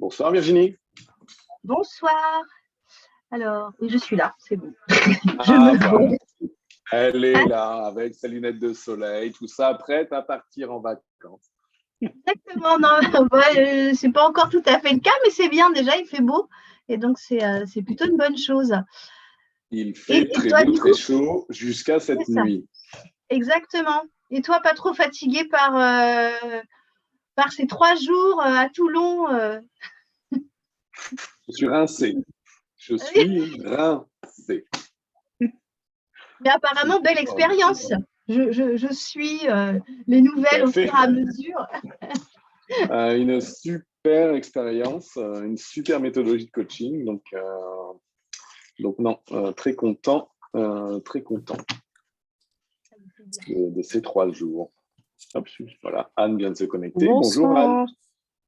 Bonsoir Virginie. Bonsoir. Alors, oui, je suis là, c'est bon. Voilà. Elle est là avec sa lunette de soleil, tout ça, prête à partir en vacances. Exactement, non, c'est pas encore tout à fait le cas, mais c'est bien déjà, il fait beau. Et donc, c'est plutôt une bonne chose. Il fait très beau, très chaud jusqu'à cette nuit. Exactement. Et toi, pas trop fatigué par ces 3 jours à Toulon Je suis rincé. Je suis rincé. Mais apparemment, belle expérience. Je suis les nouvelles au fur et à mesure. Une super expérience, une super méthodologie de coaching. Donc non, très content de ces 3 jours. Hop, voilà, Anne vient de se connecter. Bonsoir. Bonjour Anne.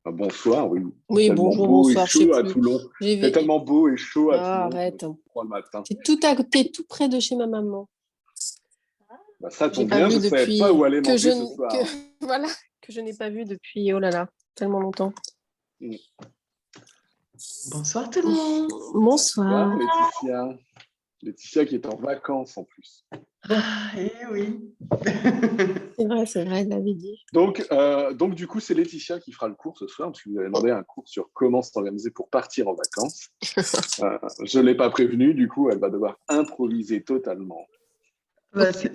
Bonsoir, oui. Oui, tellement bonjour, beau bonsoir. Et chaud à Toulon. C'est tellement beau et chaud à Toulon. Arrête. Le matin. T'es tout près de chez ma maman. Bah, ça tombe bien, je ne savais pas où aller manger ce soir. Voilà, que je n'ai pas vu depuis, oh là là, tellement longtemps. Bonsoir tout le monde. Bonsoir. Laetitia. Laetitia qui est en vacances en plus. Eh oui. C'est vrai, elle l'avait dit. Donc, du coup, c'est Laetitia qui fera le cours ce soir, parce que vous avez demandé un cours sur comment s'organiser pour partir en vacances. Je ne l'ai pas prévenue, du coup, elle va devoir improviser totalement.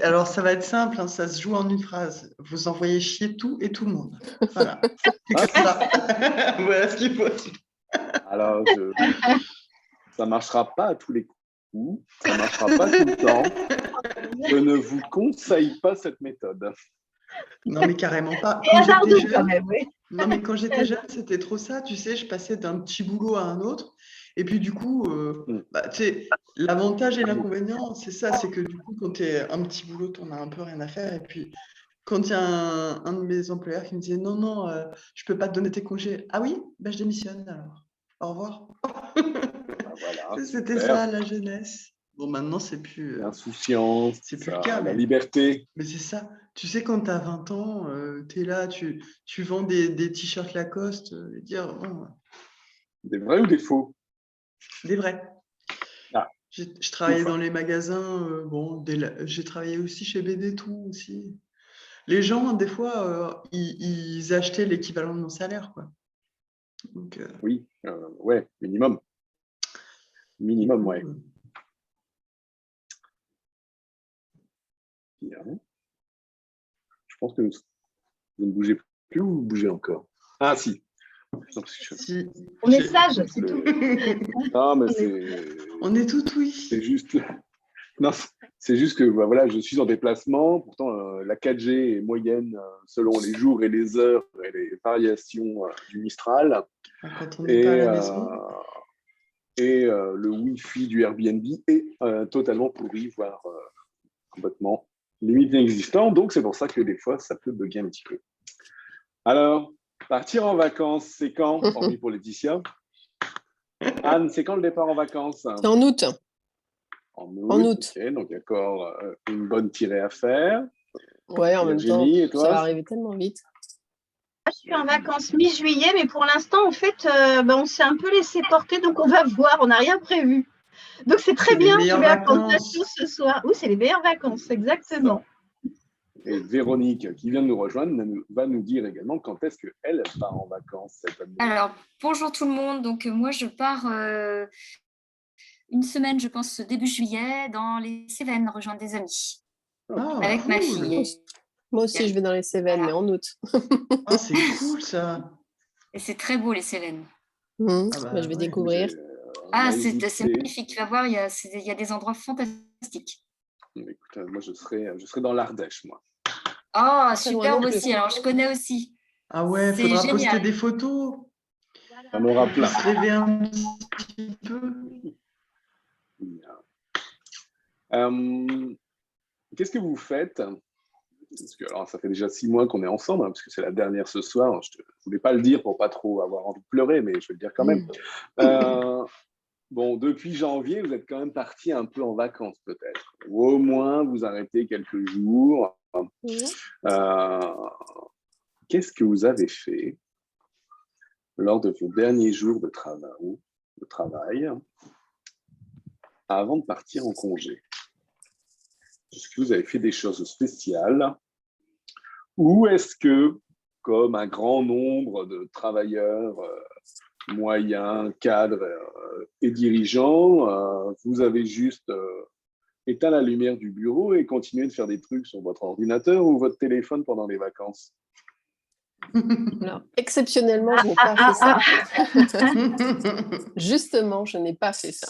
Alors, ça va être simple, hein, ça se joue en une phrase. Vous envoyez chier tout et tout le monde. Voilà. C'est comme ça. Voilà ce qu'il faut. Alors, ça ne marchera pas à tous les coups. Ça ne marchera pas tout le temps. Je ne vous conseille pas cette méthode. Non, mais carrément pas. Non, mais quand j'étais jeune, c'était trop ça. Tu sais, je passais d'un petit boulot à un autre. Et puis, du coup, tu sais, l'avantage et l'inconvénient, c'est ça. C'est que du coup, quand tu es un petit boulot, tu n'en as un peu rien à faire. Et puis, quand il y a un de mes employeurs qui me disait non, je ne peux pas te donner tes congés. Ah oui? Je démissionne alors. Au revoir. Voilà, c'était ça, la jeunesse. Bon, maintenant, c'est plus... L'insouciance, c'est plus le cas. La liberté. Mais c'est ça. Tu sais, quand tu as 20 ans, tu es là, tu vends des t-shirts Lacoste, et dire, bon... Des vrais ou des faux? Des vrais. Ah. Je travaillais dans les magasins, j'ai travaillé aussi chez BD Tout aussi. Les gens, des fois, ils achetaient l'équivalent de mon salaire, quoi. Donc, oui, ouais, minimum. Minimum, ouais. Bien. Je pense que vous ne bougez plus ou vous bougez encore? Ah, si. Si. On est sage, c'est tout. Non, mais on est tout oui. C'est juste... Non, c'est juste que voilà, je suis en déplacement. Pourtant, la 4G est moyenne selon les jours et les heures et les variations du Mistral. Quand on n'est pas à la maison. Et le Wi-Fi du Airbnb est totalement pourri, voire complètement limite inexistant. Donc, c'est pour ça que des fois, ça peut bugger un petit peu. Alors, partir en vacances, c'est quand, hormis pour Laetitia? Anne, c'est quand le départ en vacances? C'est en août. En août. Okay, donc, encore une bonne tirée à faire. Ouais, en Virginie, même et temps, toi? ça va arriver tellement vite. Je suis en vacances mi-juillet, mais pour l'instant, en fait, on s'est un peu laissé porter, donc on va voir, on n'a rien prévu. Donc, c'est très bien, je vais apprendre la chose ce soir. Oui, c'est les meilleures vacances, exactement. Et Véronique, qui vient de nous rejoindre, va nous dire également quand est-ce qu'elle part en vacances cette année. Alors, bonjour tout le monde. Donc, moi, je pars une semaine, je pense, début juillet, dans les Cévennes, rejoindre des amis. Avec ma fille. Moi aussi, je vais dans les Cévennes, mais en août. C'est cool, ça. Et c'est très beau, les Cévennes. Je vais découvrir. C'est magnifique. Tu vas voir, il y a des endroits fantastiques. Écoute, moi, je serai dans l'Ardèche, moi. Oh, superbe aussi. Alors, je connais aussi. Ah ouais, il faudra poster des photos. Ça m'aura plein. Se rêver un petit peu. Qu'est-ce que vous faites? Parce que, alors, ça fait déjà 6 mois qu'on est ensemble, parce que c'est la dernière ce soir. Je ne voulais pas le dire pour pas trop avoir envie de pleurer, mais je vais le dire quand même. Bon, depuis janvier, vous êtes quand même parti un peu en vacances, peut-être. Ou au moins, vous arrêtez quelques jours. Qu'est-ce que vous avez fait? lors de vos derniers jours de travail avant de partir en congé? Est-ce que vous avez fait des choses spéciales ou est-ce que, comme un grand nombre de travailleurs moyens, cadres et dirigeants, vous avez juste éteint la lumière du bureau et continué de faire des trucs sur votre ordinateur ou votre téléphone pendant les vacances? Alors, exceptionnellement, je n'ai pas fait ça. Justement, je n'ai pas fait ça.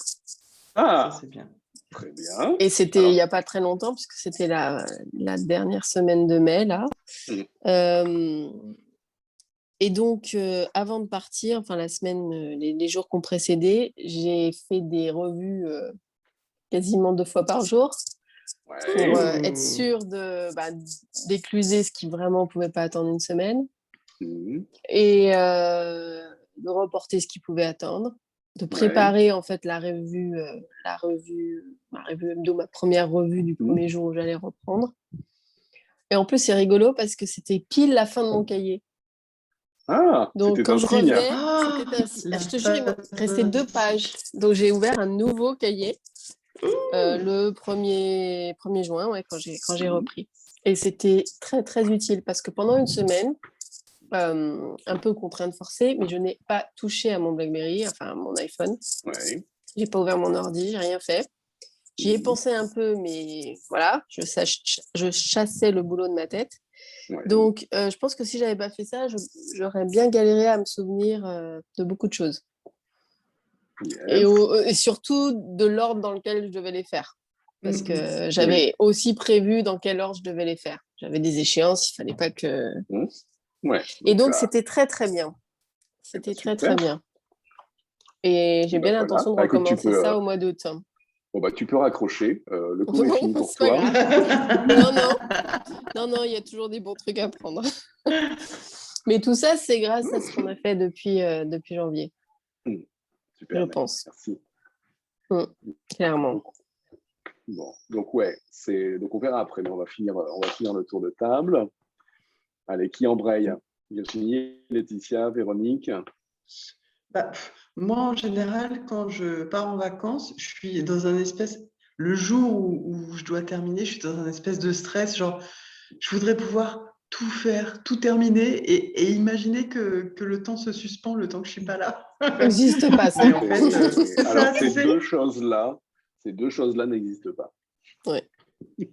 Ah, ça, c'est bien. Très bien. Et c'était il n'y a pas très longtemps, puisque c'était la dernière semaine de mai, là. Et donc, avant de partir, enfin la semaine, les jours qui ont précédé, j'ai fait des revues quasiment 2 fois par jour pour être sûre d'écluser ce qui vraiment ne pouvait pas attendre une semaine et de reporter ce qui pouvait attendre, de préparer en fait ma revue hebdo, ma première revue du premier jour où j'allais reprendre. Et en plus, c'est rigolo parce que c'était pile la fin de mon cahier. Ah, donc quand je revenais, je te jure, il me restait 2 pages. Donc j'ai ouvert un nouveau cahier le 1er juin, quand j'ai repris. Et c'était très très utile parce que pendant une semaine, un peu contrainte forcée, mais je n'ai pas touché à mon BlackBerry, enfin à mon iPhone. J'ai pas ouvert mon ordi, j'ai rien fait. J'y ai pensé un peu, mais voilà, je chassais le boulot de ma tête. Donc, je pense que si j'avais pas fait ça, j'aurais bien galéré à me souvenir de beaucoup de choses. Et surtout de l'ordre dans lequel je devais les faire. Parce que j'avais aussi prévu dans quel ordre je devais les faire. J'avais des échéances, il fallait pas que... Et donc, c'était très, très bien. C'était très, très bien. Et j'ai bien l'intention de recommencer ça au mois d'août. Bon, tu peux raccrocher. Le cours est fini pour toi. Non, il y a toujours des bons trucs à prendre. Mais tout ça, c'est grâce à ce qu'on a fait depuis janvier. Super, je pense. Merci. Clairement. Bon, donc on verra après, mais on va finir le tour de table. Allez, qui embraye? Virginie, Laetitia, Véronique? Moi, en général, quand je pars en vacances, je suis dans un espèce... Le jour où je dois terminer, je suis dans un espèce de stress, genre, je voudrais pouvoir tout faire, tout terminer et imaginer que le temps se suspend le temps que je ne suis pas là. Ça n'existe pas, ça. En fait, alors, ces deux choses-là n'existent pas. Ouais.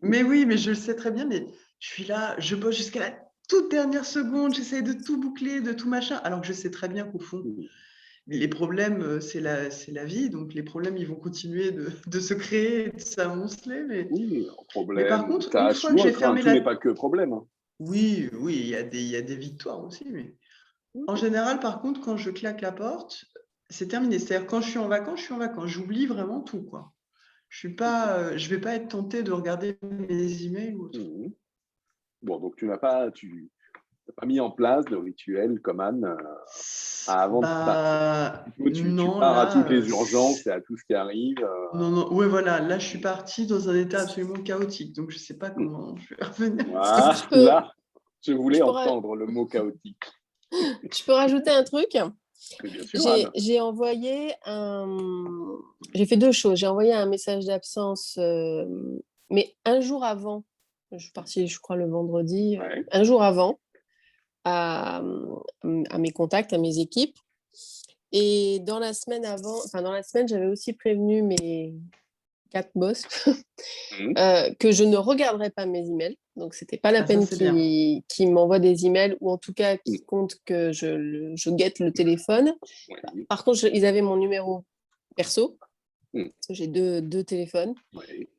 Mais oui, mais je le sais très bien, mais je suis là, je bosse jusqu'à la toute dernière seconde, j'essaie de tout boucler, de tout machin, alors que je sais très bien qu'au fond, les problèmes, c'est la vie, donc les problèmes, ils vont continuer de se créer, de s'amonceler. Mais par contre, une fois que j'ai fermé tout n'est pas que problème. Oui, il y a des victoires aussi, mais en général, par contre, quand je claque la porte, c'est terminé. C'est-à-dire quand je suis en vacances, j'oublie vraiment tout, quoi. Je vais pas être tentée de regarder mes emails ou autre. Bon, donc tu n'as pas mis en place de rituel comme Anne avant de partir. Tu pars à toutes les urgences et à tout ce qui arrive. Non, voilà. Là, je suis partie dans un état absolument chaotique, donc je ne sais pas comment je vais revenir. Là, je voulais entendre le mot chaotique. Je peux rajouter un truc? Bien sûr, j'ai envoyé j'ai fait 2 choses. J'ai envoyé un message d'absence, mais un jour avant. Je suis partie, je crois, le vendredi. Un jour avant, à mes contacts, à mes équipes. Et dans la semaine, j'avais aussi prévenu mes 4 boss que je ne regarderais pas mes emails. Donc, ce n'était pas la peine qu'ils m'envoient des emails ou en tout cas qu'ils comptent que je guette le téléphone. Par contre, ils avaient mon numéro perso. J'ai deux téléphones.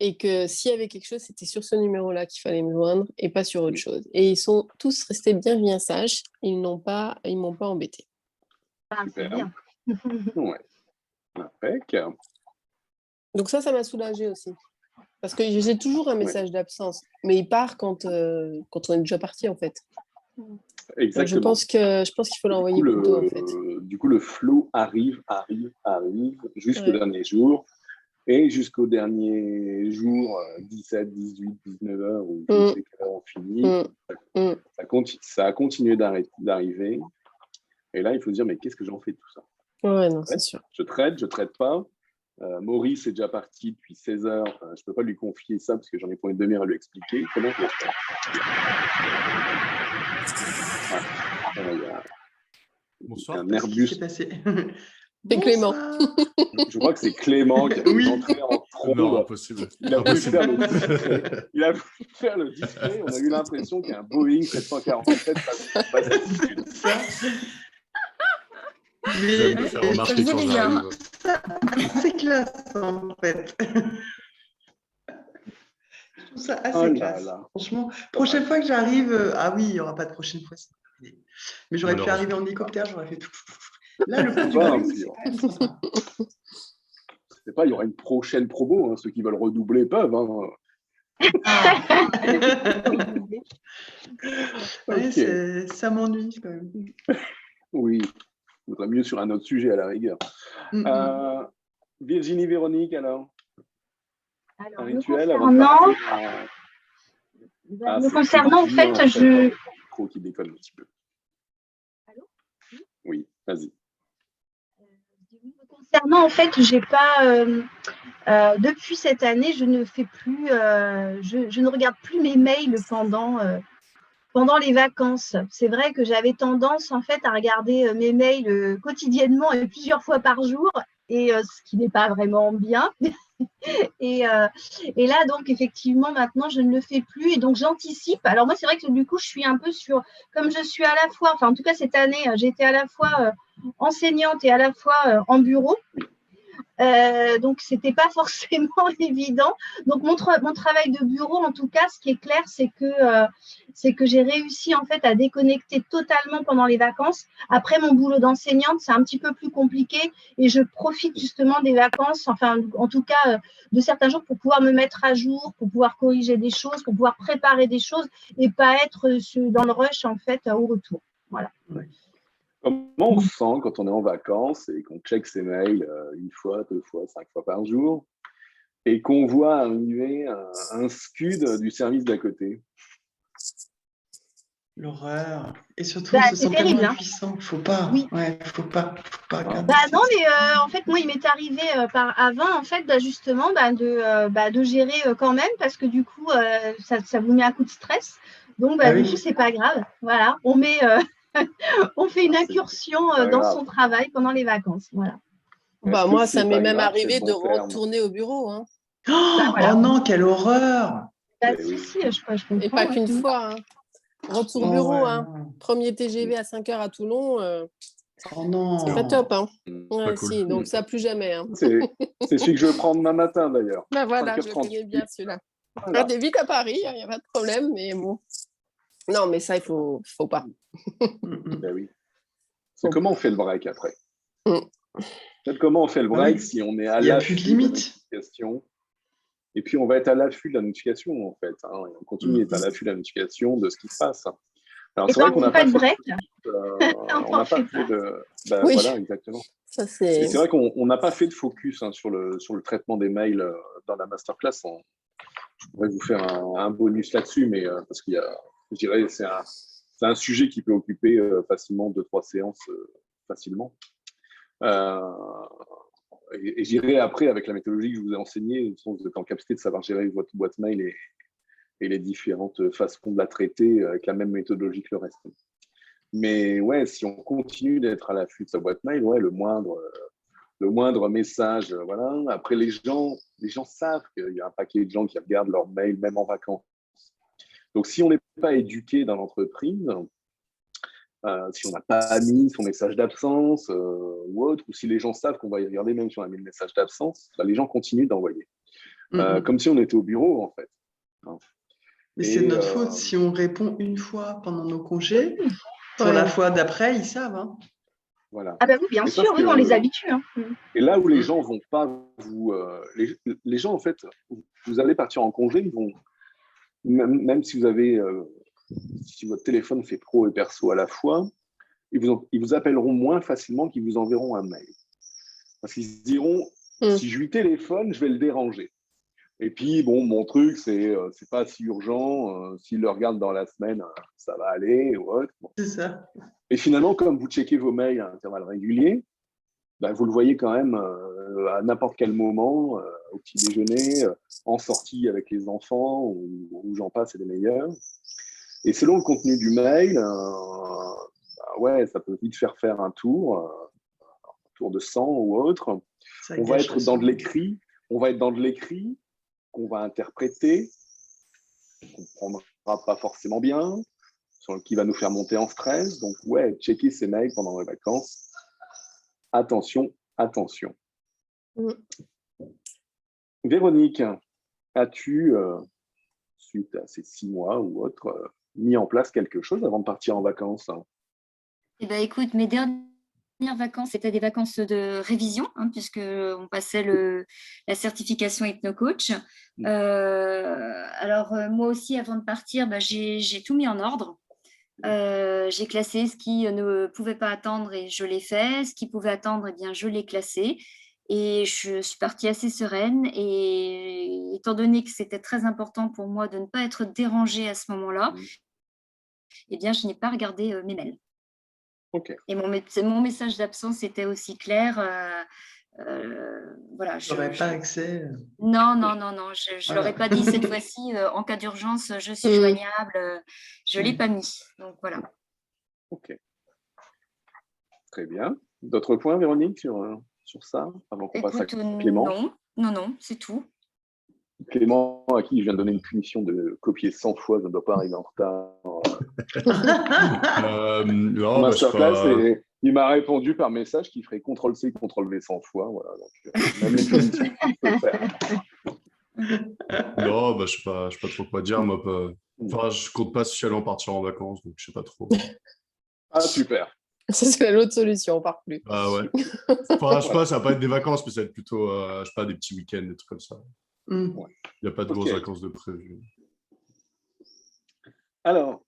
Et que s'il y avait quelque chose, c'était sur ce numéro-là qu'il fallait me joindre et pas sur autre chose. Et ils sont tous restés bien sages. Ils m'ont pas embêté. C'est bien. Donc ça m'a soulagée aussi. Parce que j'ai toujours un message d'absence, mais il part quand on est déjà parti, en fait. Exactement. Donc, je pense qu'il faut l'envoyer plus tôt, en fait. Du coup, le flow arrive jusqu'au dernier jour. Et jusqu'au dernier jour, 17, 18, 19 heures, où je sais quelle heure on finit, ça a continué d'arriver. Et là, il faut se dire, mais qu'est-ce que j'en fais de tout ça? Ouais, non, c'est sûr. Je traite pas. Maurice est déjà parti depuis 16 heures. Je ne peux pas lui confier ça parce que j'en ai pour une demi-heure à lui expliquer. Comment je vais faire? Bonsoir. Un Airbus. C'est Clément. Je crois que c'est Clément qui est entré en trombe. Non, impossible. Il a voulu faire le display. On a eu l'impression qu'un Boeing 747 passe dessus. J'aime me faire remarquer quand j'arrive. C'est classe, en fait. Je trouve ça assez classe. Franchement, prochaine fois que j'arrive, ah oui, il n'y aura pas de prochaine fois. Mais j'aurais pu arriver en hélicoptère, j'aurais fait tout. Là, le coup du Boeing, c'est pas, il y aura une prochaine promo. Hein. Ceux qui veulent redoubler peuvent. Hein. Ouais, ça m'ennuie quand même. Oui, il faudrait mieux sur un autre sujet à la rigueur. Virginie, Véronique, alors un rituel avant de partir. Me concernant, en fait, je... Micro qui déconne un petit peu. Allô? Oui, vas-y. Me concernant, en fait, j'ai pas... depuis cette année, je ne fais plus... je ne regarde plus mes mails pendant les vacances. C'est vrai que j'avais tendance, en fait, à regarder mes mails quotidiennement et plusieurs fois par jour, et ce qui n'est pas vraiment bien. Et là, donc, effectivement, maintenant, je ne le fais plus et donc j'anticipe. Alors, moi, c'est vrai que du coup, je suis un peu comme je suis à la fois, enfin, en tout cas, cette année, j'étais à la fois enseignante et à la fois en bureau. Donc, ce n'était pas forcément évident. Donc, mon travail de bureau, en tout cas, ce qui est clair, c'est que j'ai réussi, en fait, à déconnecter totalement pendant les vacances. Après, mon boulot d'enseignante, c'est un petit peu plus compliqué et je profite justement des vacances, enfin, en tout cas, de certains jours pour pouvoir me mettre à jour, pour pouvoir corriger des choses, pour pouvoir préparer des choses et pas être dans le rush, en fait, au retour. Voilà. Ouais. Comment on se sent quand on est en vacances et qu'on check ses mails une fois, 2 fois, 5 fois par jour et qu'on voit arriver un scud du service d'à côté? L'horreur. Et surtout, on se sent tellement impuissant. Faut pas. Oui. Ouais, faut pas regarder. Non, mais en fait, moi, il m'est arrivé avant, en fait, justement, de gérer quand même parce que du coup, ça vous met un coup de stress. Donc, du coup, c'est pas grave. Voilà, on met... on fait une incursion dans son travail pendant les vacances. Voilà. Moi, ça m'est même arrivé de retourner au bureau. Hein. Oh non, quelle horreur! Si, je comprends. Et pas qu'une fois. Hein. Retour bureau. Premier TGV à 5 heures à Toulon. Oh non! C'est pas top. Hein. Pas cool. Si, donc ça, plus jamais. Hein. C'est celui que je vais prendre demain matin, d'ailleurs. Voilà, je connais bien celui-là. Voilà. T'es vite à Paris, il n'y a pas de problème, mais bon. Non, mais ça, il faut pas. Ben oui. C'est comment on fait le break après? Comment on fait le break si on est à l'affût de la notification? Et puis, on va être à l'affût de la notification, en fait. Hein, et on continue d'être à l'affût de la notification, de ce qui se passe. Alors, c'est vrai qu'on n'a pas fait de break. On n'a pas fait de... Oui. Voilà, exactement. C'est vrai qu'on n'a pas fait de focus sur le traitement des mails dans la masterclass. Je pourrais vous faire un bonus là-dessus, mais parce qu'il y a... Je dirais c'est un sujet qui peut occuper facilement 2-3 séances facilement. Et j'irai après avec la méthodologie que je vous ai enseignée, vous êtes en capacité de savoir gérer votre boîte mail et les différentes façons de la traiter avec la même méthodologie que le reste. Mais ouais, si on continue d'être à l'affût de sa boîte mail, ouais, le moindre message, voilà. Après, les gens savent qu'il y a un paquet de gens qui regardent leur mail même en vacances. Donc, si on n'est pas éduqué dans l'entreprise, si on n'a pas mis son message d'absence ou autre, ou si les gens savent qu'on va y regarder même si on a mis le message d'absence, les gens continuent d'envoyer. Comme si on était au bureau, en fait. Mais c'est notre faute si on répond une fois pendant nos congés. Pour la fois d'après, ils savent. Hein. Voilà. Ah oui, bien sûr, on les habitue. Hein. Et là où les gens vont pas vous... les gens, en fait, vous allez partir en congé, ils vont... Même si vous avez, si votre téléphone fait pro et perso à la fois, ils vous appelleront moins facilement qu'ils vous enverront un mail. Parce qu'ils se diront, si je lui téléphone, je vais le déranger. Et puis, bon, mon truc, c'est pas si urgent. S'il le regarde dans la semaine, ça va aller. Ouais, bon. C'est ça. Et finalement, comme vous checkez vos mails à intervalles réguliers, ben, vous le voyez quand même à n'importe quel moment, au petit déjeuner, en sortie avec les enfants, ou j'en passe, c'est des meilleurs. Et selon le contenu du mail, ouais, ça peut vite faire un tour de 100 ou autre. On va être dans de l'écrit. On va être dans de l'écrit qu'on va interpréter, qu'on ne comprendra pas forcément bien, qui va nous faire monter en stress. Donc, ouais, checker ces mails pendant les vacances. Attention, attention. Véronique, as-tu, suite à ces 6 mois ou autre, mis en place quelque chose avant de partir en vacances? Eh ben, écoute, mes dernières vacances, c'était des vacances de révision, puisqu'on passait la certification hypnocoach. Alors, moi aussi, avant de partir, j'ai tout mis en ordre. J'ai classé ce qui ne pouvait pas attendre et je l'ai fait. Ce qui pouvait attendre, eh bien, je l'ai classé. Et je suis partie assez sereine. Et étant donné que c'était très important pour moi de ne pas être dérangée à ce moment-là, eh bien, je n'ai pas regardé mes mails. Okay. Et mon message d'absence était aussi clair. Voilà, je n'aurais pas accès. Non, je ne l'aurais pas dit cette fois-ci. En cas d'urgence, je suis joignable. Je ne l'ai pas mis. Donc voilà. Ok. Très bien. D'autres points, Véronique, sur ça, avant qu'on passe à Clément? Non, c'est tout. Clément, à qui je viens de donner une punition de copier 100 fois, ça ne doit pas arriver en retard. Non, masterclass, et il m'a répondu par message qu'il ferait CTRL-C, CTRL-V 100 fois. Voilà, donc, même les punitions, il peut faire. Non, je sais pas trop quoi dire. Moi, je compte pas spécialement partir en vacances, donc je sais pas trop. Ah, super. Ça, c'est l'autre solution, on part plus. Ah ouais. Enfin, je sais pas, ça va pas être des vacances, mais ça va être plutôt, je sais pas, des petits week-ends, des trucs comme ça. Il n'y a pas de grosses vacances de prévues. Alors,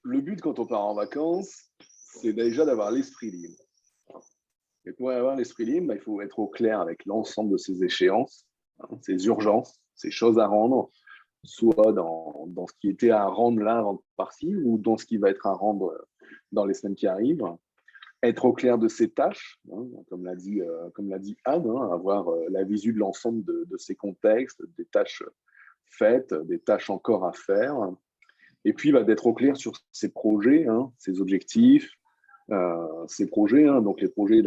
le but quand on part en vacances, c'est déjà d'avoir l'esprit libre. Et pour avoir l'esprit libre, il faut être au clair avec l'ensemble de ces échéances, ces urgences, ces choses à rendre, soit dans ce qui était à rendre là avant de partir, ou dans ce qui va être à rendre dans les semaines qui arrivent. Être au clair de ses tâches, comme l'a dit Anne, avoir la visu de l'ensemble de ces contextes, des tâches faites, des tâches encore à faire. Et puis, d'être au clair sur ses projets, ses objectifs, ses projets, donc les projets,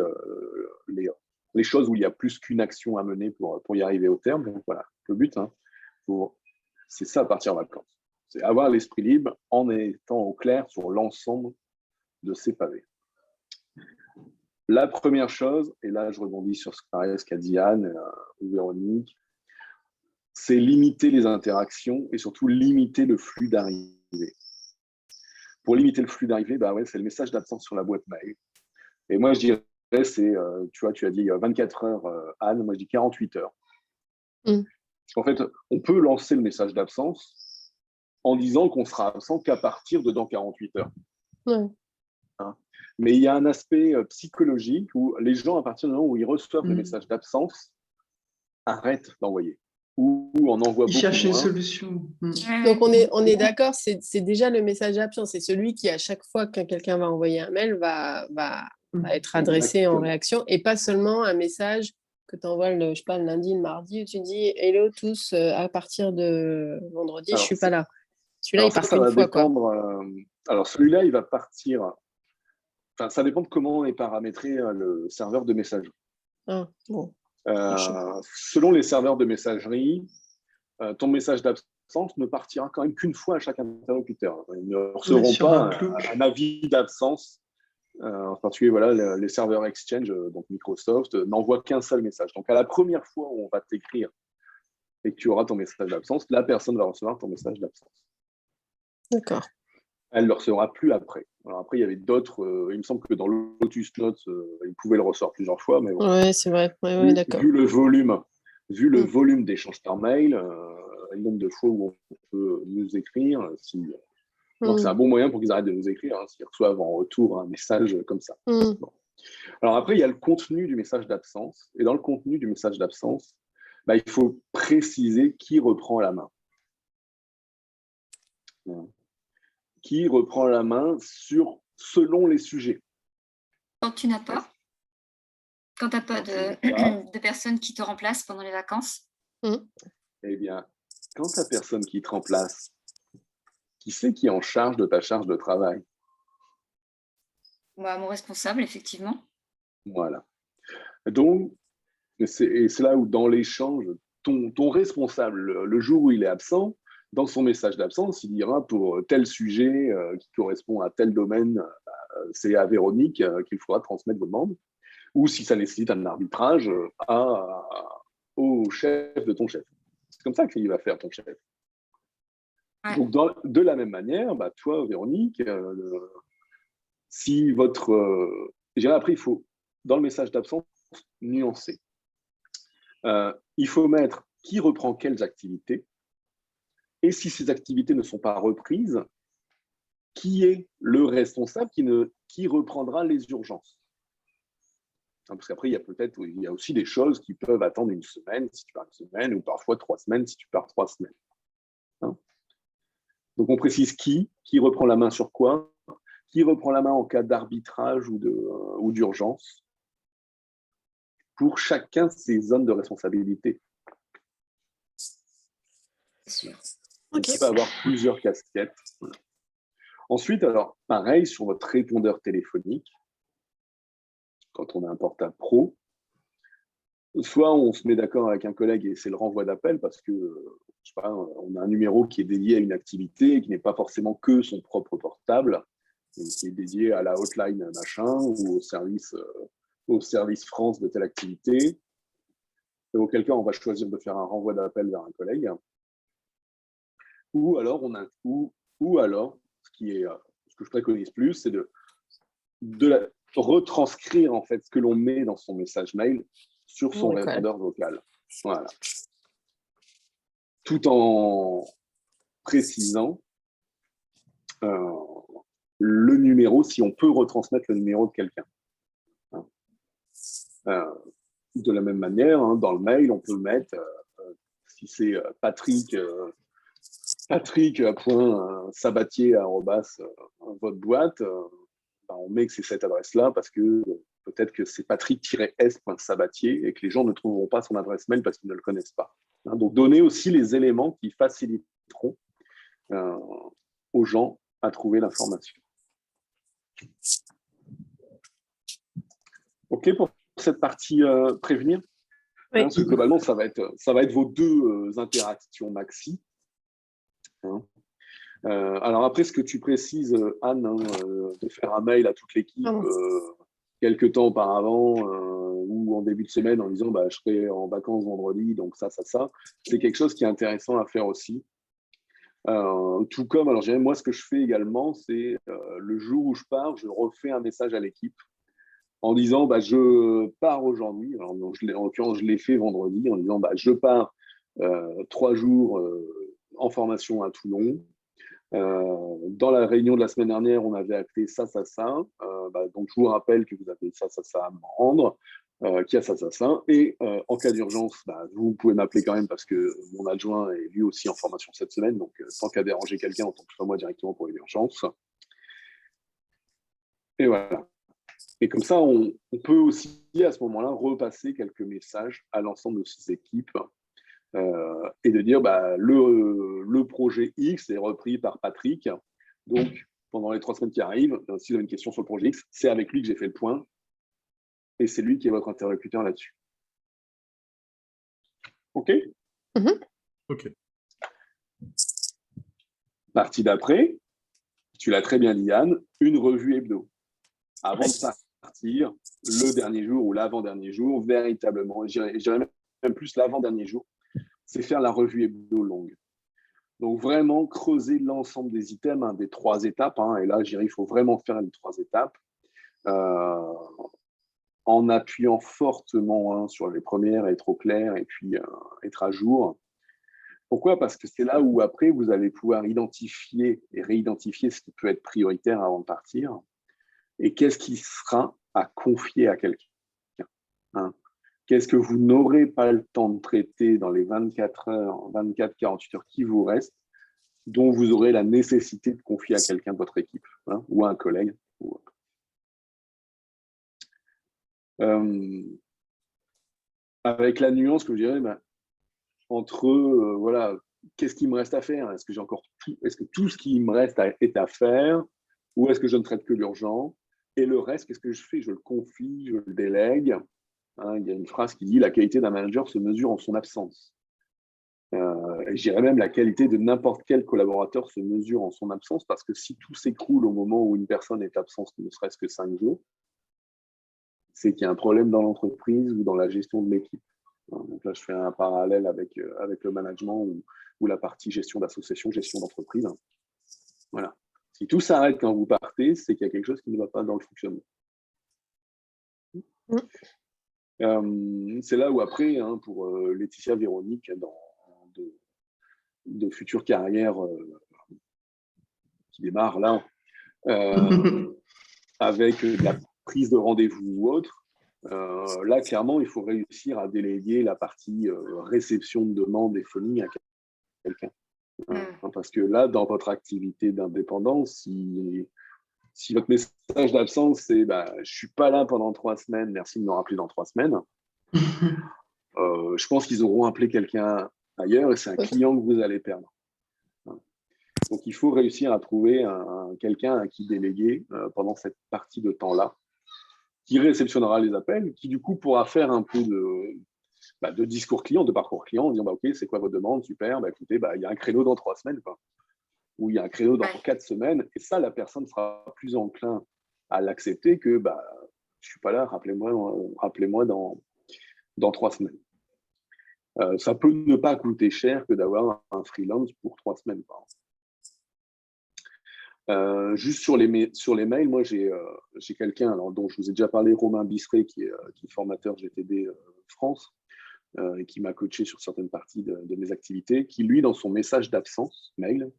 les choses où il y a plus qu'une action à mener pour y arriver au terme. Donc voilà, le but, c'est ça, partir en vacances. C'est avoir l'esprit libre en étant au clair sur l'ensemble de ces pavés. La première chose, et là je rebondis sur ce qu'a dit Anne ou Véronique, c'est limiter les interactions et surtout limiter le flux d'arrivée. Pour limiter le flux d'arrivée, c'est le message d'absence sur la boîte mail. Et moi je dirais, c'est, tu as dit 24 heures, Anne, moi je dis 48 heures. Parce qu'en fait, on peut lancer le message d'absence en disant qu'on sera absent qu'à partir de dans 48 heures. Mais il y a un aspect psychologique où les gens, à partir du moment où ils reçoivent le message d'absence, arrêtent d'envoyer ou en envoient beaucoup. Ils cherchent une solution. Donc, on est d'accord, c'est déjà le message d'absence. C'est celui qui, à chaque fois que quelqu'un va envoyer un mail, va être adressé en réaction et pas seulement un message que tu envoies le lundi, le mardi, où tu dis « Hello tous, à partir de vendredi, je ne suis pas là ». Celui-là, il part qu'une fois. Alors, celui-là, il va partir... Enfin, ça dépend de comment est paramétré le serveur de messagerie. Selon les serveurs de messagerie, ton message d'absence ne partira quand même qu'une fois à chaque interlocuteur. Ils ne recevront pas un avis d'absence. En particulier, les serveurs Exchange, donc Microsoft, n'envoient qu'un seul message. Donc, à la première fois où on va t'écrire et que tu auras ton message d'absence, la personne va recevoir ton message d'absence. D'accord. Elle ne le recevra plus après. Alors après, il y avait d'autres. Il me semble que dans Lotus Notes, ils pouvaient le recevoir plusieurs fois. Mais bon, oui, c'est vrai. Oui, d'accord. Vu le volume d'échanges par mail, le nombre de fois où on peut nous écrire, donc c'est un bon moyen pour qu'ils arrêtent de nous écrire, s'ils reçoivent en retour un message comme ça. Bon. Alors après, il y a le contenu du message d'absence. Et dans le contenu du message d'absence, il faut préciser qui reprend la main. Qui reprend la main selon les sujets. Quand tu n'as pas de personnes qui te remplacent pendant les vacances. Eh bien, quand tu n'as personne qui te remplace, qui c'est qui est en charge de ta charge de travail? Mon responsable, effectivement. Voilà. Donc, c'est là où dans l'échange, ton responsable, le jour où il est absent, dans son message d'absence, il dira pour tel sujet qui correspond à tel domaine, c'est à Véronique qu'il faudra transmettre vos demandes. Ou si ça nécessite un arbitrage, au chef de ton chef. C'est comme ça qu'il va faire ton chef. Ouais. Donc, de la même manière, toi, Véronique, si votre... après, il faut, dans le message d'absence, nuancer. Il faut mettre qui reprend quelles activités, et si ces activités ne sont pas reprises, qui est le responsable qui reprendra les urgences. Parce qu'après, il y a aussi des choses qui peuvent attendre une semaine, si tu pars une semaine, ou parfois 3 semaines, si tu pars 3 semaines. Donc, on précise qui reprend la main sur quoi, qui reprend la main en cas d'arbitrage ou d'urgence, pour chacun de ces zones de responsabilité. C'est sûr. Okay. Tu peux avoir plusieurs casquettes. Voilà. Ensuite, alors, pareil, sur votre répondeur téléphonique, quand on a un portable pro, soit on se met d'accord avec un collègue et c'est le renvoi d'appel parce que, je sais pas, on a un numéro qui est dédié à une activité qui n'est pas forcément que son propre portable, et qui est dédié à la hotline machin ou au service France de telle activité. Et auquel cas, on va choisir de faire un renvoi d'appel vers un collègue. Ou alors, ce que je préconise plus, c'est de retranscrire en fait ce que l'on met dans son message mail sur son répondeur vocal. Voilà. Tout en précisant le numéro, si on peut retransmettre le numéro de quelqu'un. De la même manière, dans le mail, on peut mettre, si c'est patrick.sabatier@ votre boîte, on met que c'est cette adresse-là parce que peut-être que c'est patrick-s.sabatier et que les gens ne trouveront pas son adresse mail parce qu'ils ne le connaissent pas. Donc, donner aussi les éléments qui faciliteront aux gens à trouver l'information. OK pour cette partie prévenir? Oui. Parce que globalement, ça va être vos 2 interactions maxi. Alors après, ce que tu précises, Anne, de faire un mail à toute l'équipe quelques temps auparavant ou en début de semaine en disant je serai en vacances vendredi, donc ça, c'est quelque chose qui est intéressant à faire aussi. Tout comme, alors moi, ce que je fais également, c'est le jour où je pars, je refais un message à l'équipe en disant je pars aujourd'hui. En l'occurrence, je l'ai fait vendredi en disant je pars 3 jours en formation à Toulon. Dans la réunion de la semaine dernière, on avait acté ça. Donc, je vous rappelle que vous avez ça à me rendre, qu'il y a ça. Et en cas d'urgence, vous pouvez m'appeler quand même parce que mon adjoint est lui aussi en formation cette semaine. Donc, tant qu'à déranger quelqu'un, autant que ce soit moi directement pour une urgence. Et voilà. Et comme ça, on peut aussi, à ce moment-là, repasser quelques messages à l'ensemble de ces équipes et de dire le projet X est repris par Patrick. Donc, pendant les 3 semaines qui arrivent, si vous avez une question sur le projet X, c'est avec lui que j'ai fait le point et c'est lui qui est votre interlocuteur là-dessus. OK? OK. Partie d'après, tu l'as très bien dit, Yann, une revue hebdo. Avant de partir, le dernier jour ou l'avant-dernier jour, véritablement, je dirais même plus l'avant-dernier jour, c'est faire la revue hebdo longue. Donc, vraiment creuser l'ensemble des items, des 3 étapes. Et là, je dirais, il faut vraiment faire les 3 étapes en appuyant fortement sur les premières, être au clair et puis être à jour. Pourquoi? Parce que c'est là où, après, vous allez pouvoir identifier et réidentifier ce qui peut être prioritaire avant de partir et qu'est-ce qui sera à confier à quelqu'un. Qu'est-ce que vous n'aurez pas le temps de traiter dans les 24-48 heures qui vous restent, dont vous aurez la nécessité de confier à quelqu'un de votre équipe, hein, ou à un collègue. Avec la nuance que je dirais, entre voilà, qu'est-ce qu'il me reste à faire? Est-ce que j'ai encore tout? Est-ce que tout ce qui me reste est à faire? Ou est-ce que je ne traite que l'urgent? Et le reste, qu'est-ce que je fais? Je le confie, je le délègue. Hein, il y a une phrase qui dit « La qualité d'un manager se mesure en son absence ». Je dirais même la qualité de n'importe quel collaborateur se mesure en son absence, parce que si tout s'écroule au moment où une personne est absente, ne serait-ce que 5 jours, c'est qu'il y a un problème dans l'entreprise ou dans la gestion de l'équipe. Donc là, je fais un parallèle avec le management ou la partie gestion d'association, gestion d'entreprise. Voilà. Si tout s'arrête quand vous partez, c'est qu'il y a quelque chose qui ne va pas dans le fonctionnement. C'est là où après, hein, pour Laetitia, Véronique, dans de futures carrières qui démarrent là, avec de la prise de rendez-vous ou autre, là, clairement, il faut réussir à déléguer la partie réception de demandes et phoning à quelqu'un. Parce que là, dans votre activité d'indépendant, si votre message d'absence, c'est je ne suis pas là pendant 3 semaines, merci de me rappeler dans 3 semaines, je pense qu'ils auront appelé quelqu'un ailleurs et c'est un client que vous allez perdre. Donc, il faut réussir à trouver quelqu'un à qui déléguer pendant cette partie de temps-là, qui réceptionnera les appels, qui du coup pourra faire un peu de discours client, de parcours client, en disant OK, c'est quoi votre demande? Super, écoutez, il y a un créneau dans 3 semaines, ou il y a un créneau dans 4 semaines, et ça, la personne sera plus enclin à l'accepter que je ne suis pas là, rappelez-moi dans 3 semaines. Ça peut ne pas coûter cher que d'avoir un freelance pour 3 semaines. Juste sur les mails, moi j'ai quelqu'un dont je vous ai déjà parlé, Romain Bisseret, qui est formateur GTD France, et qui m'a coaché sur certaines parties de mes activités, qui lui, dans son message d'absence mail,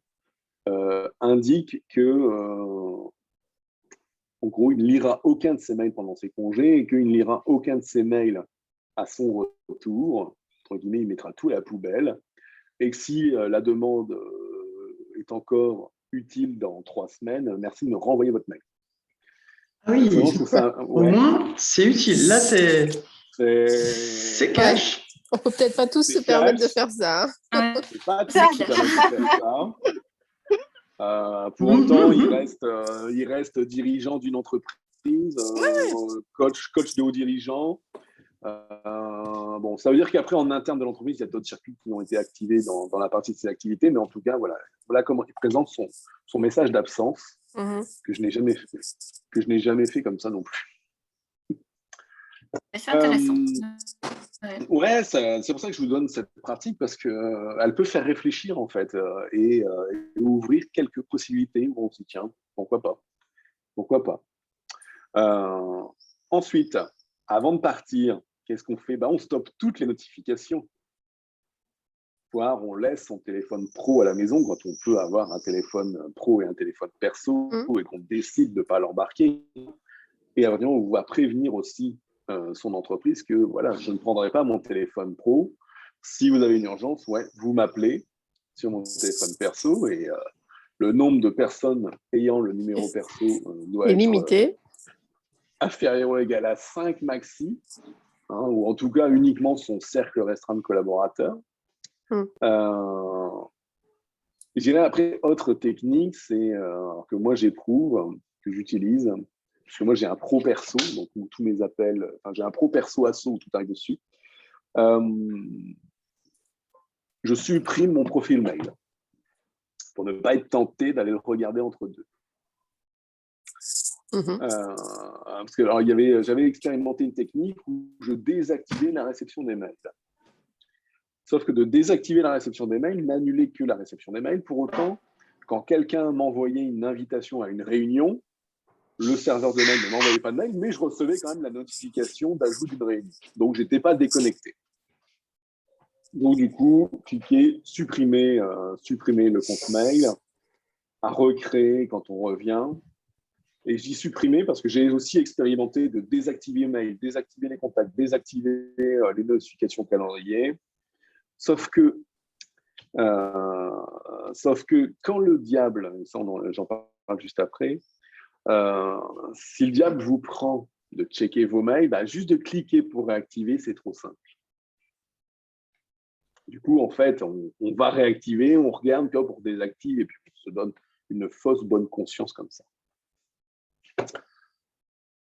indique que en gros, il ne lira aucun de ses mails pendant ses congés et qu'il ne lira aucun de ses mails à son retour. Entre guillemets, il mettra tout à la poubelle. Et que si la demande est encore utile dans 3 semaines, merci de me renvoyer votre mail. Ah oui, au moins, c'est utile. Là, c'est cash. On peut peut-être pas tous se permettre de faire ça. C'est pas tous se permettre de faire ça. Pour autant, il reste dirigeant d'une entreprise, coach de haut dirigeant. Ça veut dire qu'après, en interne de l'entreprise, il y a d'autres circuits qui ont été activés dans la partie de ses activités, mais en tout cas, voilà comment il présente son message d'absence, que je n'ai jamais fait comme ça non plus. C'est intéressant. C'est pour ça que je vous donne cette pratique, parce qu'elle peut faire réfléchir, en fait, et ouvrir quelques possibilités où on se dit, tiens, pourquoi pas. Ensuite, avant de partir, qu'est-ce qu'on fait? On stoppe toutes les notifications. Voire on laisse son téléphone pro à la maison quand on peut avoir un téléphone pro et un téléphone perso et qu'on décide de ne pas l'embarquer. Et après, on va prévenir aussi son entreprise que je ne prendrai pas mon téléphone pro. Si vous avez une urgence, vous m'appelez sur mon téléphone perso et le nombre de personnes ayant le numéro perso doit être limité. Inférieur ou égal à 5 maxi, ou en tout cas uniquement son cercle restreint de collaborateurs. Je dirais après, autre technique, c'est que moi j'éprouve, que j'utilise, parce que moi j'ai un pro perso, donc où tous mes appels, j'ai un pro perso asso où tout arrive dessus. Je supprime mon profil mail pour ne pas être tenté d'aller le regarder entre deux. Parce que j'avais expérimenté une technique où je désactivais la réception des mails. Sauf que de désactiver la réception des mails n'annulait que la réception des mails. Pour autant, quand quelqu'un m'envoyait une invitation à une réunion, le serveur de mail ne m'envoyait pas de mail, mais je recevais quand même la notification d'ajout d'une réunion. Donc, je n'étais pas déconnecté. Donc, du coup, cliquer, supprimer le compte mail, à recréer quand on revient. Et je dis supprimer parce que j'ai aussi expérimenté de désactiver mail, désactiver les contacts, désactiver les notifications calendrier. Sauf que quand le diable, j'en parle juste après, si le diable vous prend de checker vos mails, juste de cliquer pour réactiver, c'est trop simple. Du coup, en fait, on va réactiver, on regarde pour désactiver et puis on se donne une fausse bonne conscience comme ça.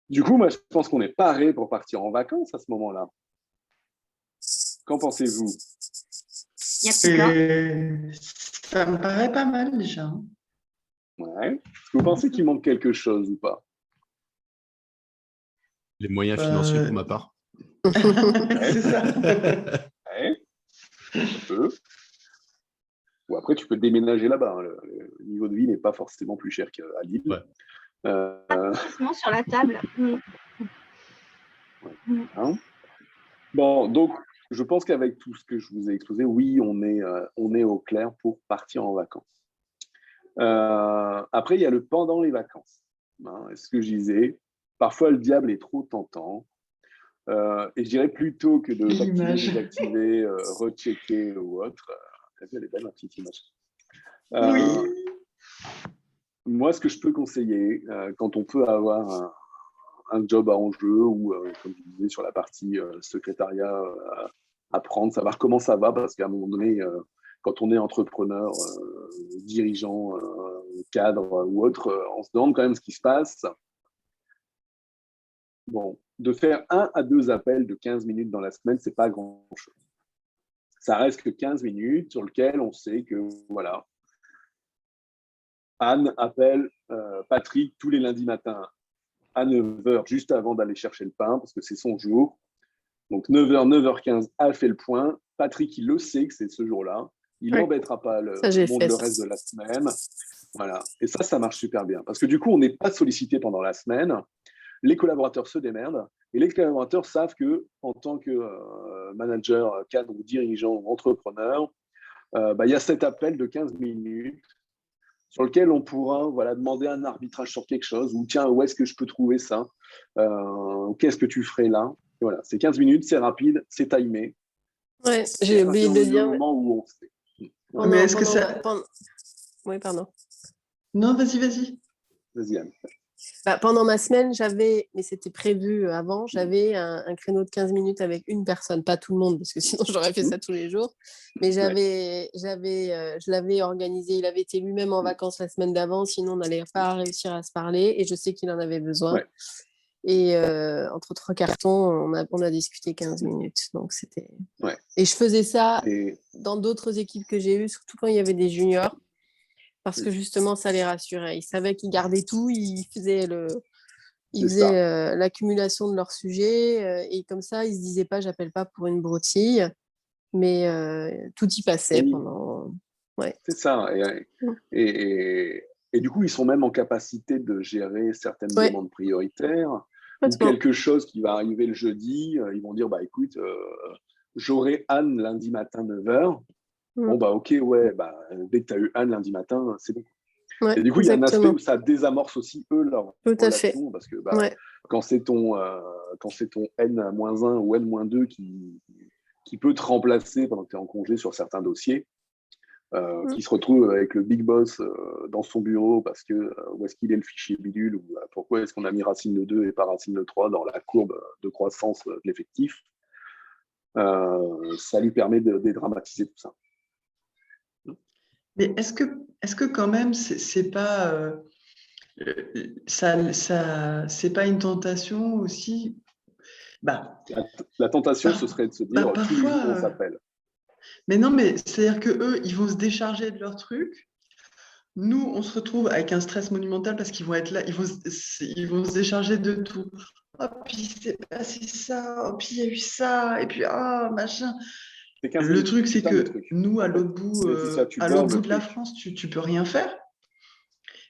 Du coup, moi, je pense qu'on est paré pour partir en vacances à ce moment-là. Qu'en pensez-vous? Ça me paraît pas mal déjà. Ouais. Est-ce que vous pensez qu'il manque quelque chose ou pas? Les moyens financiers pour ma part. C'est ça. Ouais. Un peu. Ou après, tu peux déménager là-bas. Hein. Le niveau de vie n'est pas forcément plus cher qu'à Lille. Ouais. Sur la table. Hein? Bon, donc, je pense qu'avec tout ce que je vous ai exposé, oui, on est au clair pour partir en vacances. Après, il y a le pendant les vacances. Hein, ce que je disais, parfois le diable est trop tentant. Et je dirais plutôt que de désactiver, rechecker ou autre. Elle est belle, ma petite image. Oui. Moi, ce que je peux conseiller, quand on peut avoir un job à enjeu ou, comme je disais, sur la partie secrétariat, apprendre, savoir comment ça va, parce qu'à un moment donné, quand on est entrepreneur, dirigeant, cadre ou autre, on se demande quand même ce qui se passe. Bon, de faire 1 à 2 appels de 15 minutes dans la semaine, c'est pas grand-chose. Ça reste que 15 minutes sur lesquelles on sait que, voilà, Anne appelle Patrick tous les lundis matins à 9h, juste avant d'aller chercher le pain, parce que c'est son jour. Donc 9h, 9h15, elle fait le point. Patrick, il le sait que c'est ce jour-là. Il n'embêtera pas le reste de la semaine. Voilà. Et ça marche super bien. Parce que du coup, on n'est pas sollicité pendant la semaine. Les collaborateurs se démerdent. Et les collaborateurs savent qu'en tant que manager, cadre ou dirigeant ou entrepreneur, il y a cet appel de 15 minutes sur lequel on pourra demander un arbitrage sur quelque chose, ou tiens, où est-ce que je peux trouver ça, qu'est-ce que tu ferais là. Et voilà, c'est 15 minutes, c'est rapide, c'est timé. Ouais, j'ai oublié de dire. Le moment où on sait. Mais est-ce que ça... Oui, pardon. Non, vas-y. Vas-y, Anne. Pendant ma semaine, mais c'était prévu avant, j'avais un créneau de 15 minutes avec une personne, pas tout le monde, parce que sinon j'aurais fait ça tous les jours. Mais je l'avais organisé, il avait été lui-même en vacances la semaine d'avant, sinon on n'allait pas réussir à se parler, et je sais qu'il en avait besoin. Ouais. Et entre 3 cartons, on a discuté 15 minutes. Donc c'était... Ouais. Et je faisais ça dans d'autres équipes que j'ai eues, surtout quand il y avait des juniors. Parce que justement, ça les rassurait. Ils savaient qu'ils gardaient tout, ils faisaient l'accumulation de leurs sujets. Et comme ça, ils ne se disaient pas, j'appelle pas pour une broutille. Mais tout y passait pendant... Ouais. C'est ça. Et du coup, ils sont même en capacité de gérer certaines demandes prioritaires. Ou quelque chose qui va arriver le jeudi. Ils vont dire, écoute, j'aurai Anne lundi matin 9h. Bon, ok, dès que tu as eu Anne lundi matin, c'est bon. Ouais, et du coup, il y a un aspect où ça désamorce aussi, eux, leur relation. Parce que quand c'est ton N-1 ou N-2 qui peut te remplacer pendant que tu es en congé sur certains dossiers, qui se retrouve avec le big boss dans son bureau parce que où est-ce qu'il est le fichier bidule, ou pourquoi est-ce qu'on a mis racine de 2 et pas racine de 3 dans la courbe de croissance de l'effectif, ça lui permet de dédramatiser tout ça. Mais est-ce que quand même, c'est pas c'est pas une tentation aussi? La tentation, ce serait de se dire tous les jours on s'appelle. Mais non, mais c'est-à-dire qu'eux, ils vont se décharger de leur truc. Nous, on se retrouve avec un stress monumental parce qu'ils vont être là, ils vont se décharger de tout. Oh, puis c'est passé ça, oh, puis il y a eu ça, et puis machin. Le truc, c'est que nous, à l'autre bout, de la France, tu peux rien faire.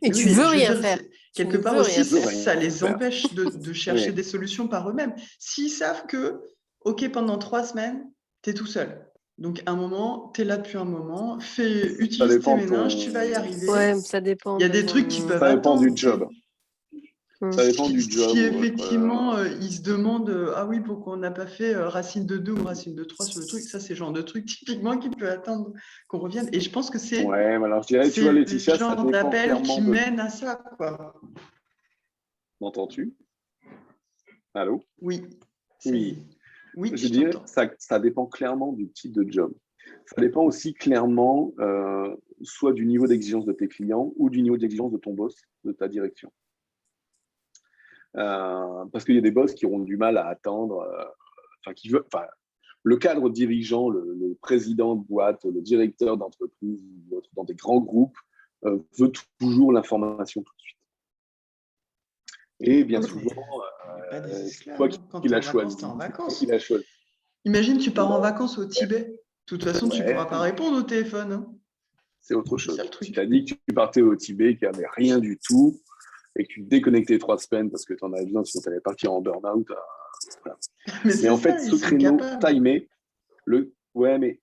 Et tu veux rien faire. Quelque part aussi, ça les empêche de chercher des solutions par eux-mêmes. S'ils savent que, ok, pendant 3 semaines, tu es tout seul. Donc, à un moment, tu es là depuis un moment, utilise tes méninges, tu vas y arriver. Ouais, ça dépend. Il y a des trucs qui peuvent attendre. Ça dépend du job. Ça dépend du job. Si effectivement, ils se demandent ah oui, pourquoi on n'a pas fait racine de 2 ou racine de 3 sur le truc, ça, c'est le genre de truc typiquement qui peut attendre qu'on revienne. Et je pense que c'est alors je dirais, tu vois, Laetitia, le genre d'appel qui mène à ça, quoi. M'entends-tu? Allô? Oui. Oui, je dirais, ça dépend clairement du type de job. Ça dépend aussi clairement soit du niveau d'exigence de tes clients ou du niveau d'exigence de ton boss, de ta direction. Parce qu'il y a des boss qui auront du mal à attendre, le cadre dirigeant, le président de boîte, le directeur d'entreprise, dans des grands groupes, veut toujours l'information tout de suite. Et bien souvent, c'est toi qui l'as choisi. T'es en vacances. Imagine, tu pars en vacances au Tibet. De toute façon, tu ne pourras pas répondre au téléphone. Hein. C'est autre chose. Tu t'as dit que tu partais au Tibet, qu'il n'y avait rien du tout, et que tu te déconnectais 3 semaines parce que tu en avais besoin, sinon tu allais partir en burn-out. Voilà. Mais en fait, ce créneau timé, mais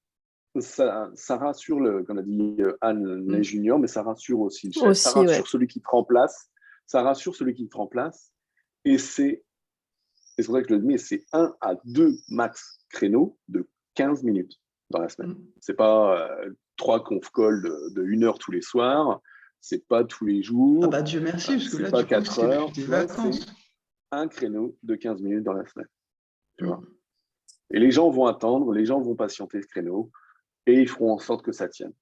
ça rassure, comme a dit Anne Junior, mais ça rassure aussi le chef. Ça rassure celui qui te remplace. Ça rassure celui qui te remplace. Et c'est pour ça que je le dis, mais c'est 1 à 2 max créneaux de 15 minutes dans la semaine. C'est pas 3 conf-calls de 1 heure tous les soirs. C'est pas tous les jours. Ah bah Dieu merci, parce que là, pas du coup, 4 heures. C'est des vacances. C'est un créneau de 15 minutes dans la semaine. Tu vois. Et les gens vont attendre, les gens vont patienter ce créneau et ils feront en sorte que ça tienne.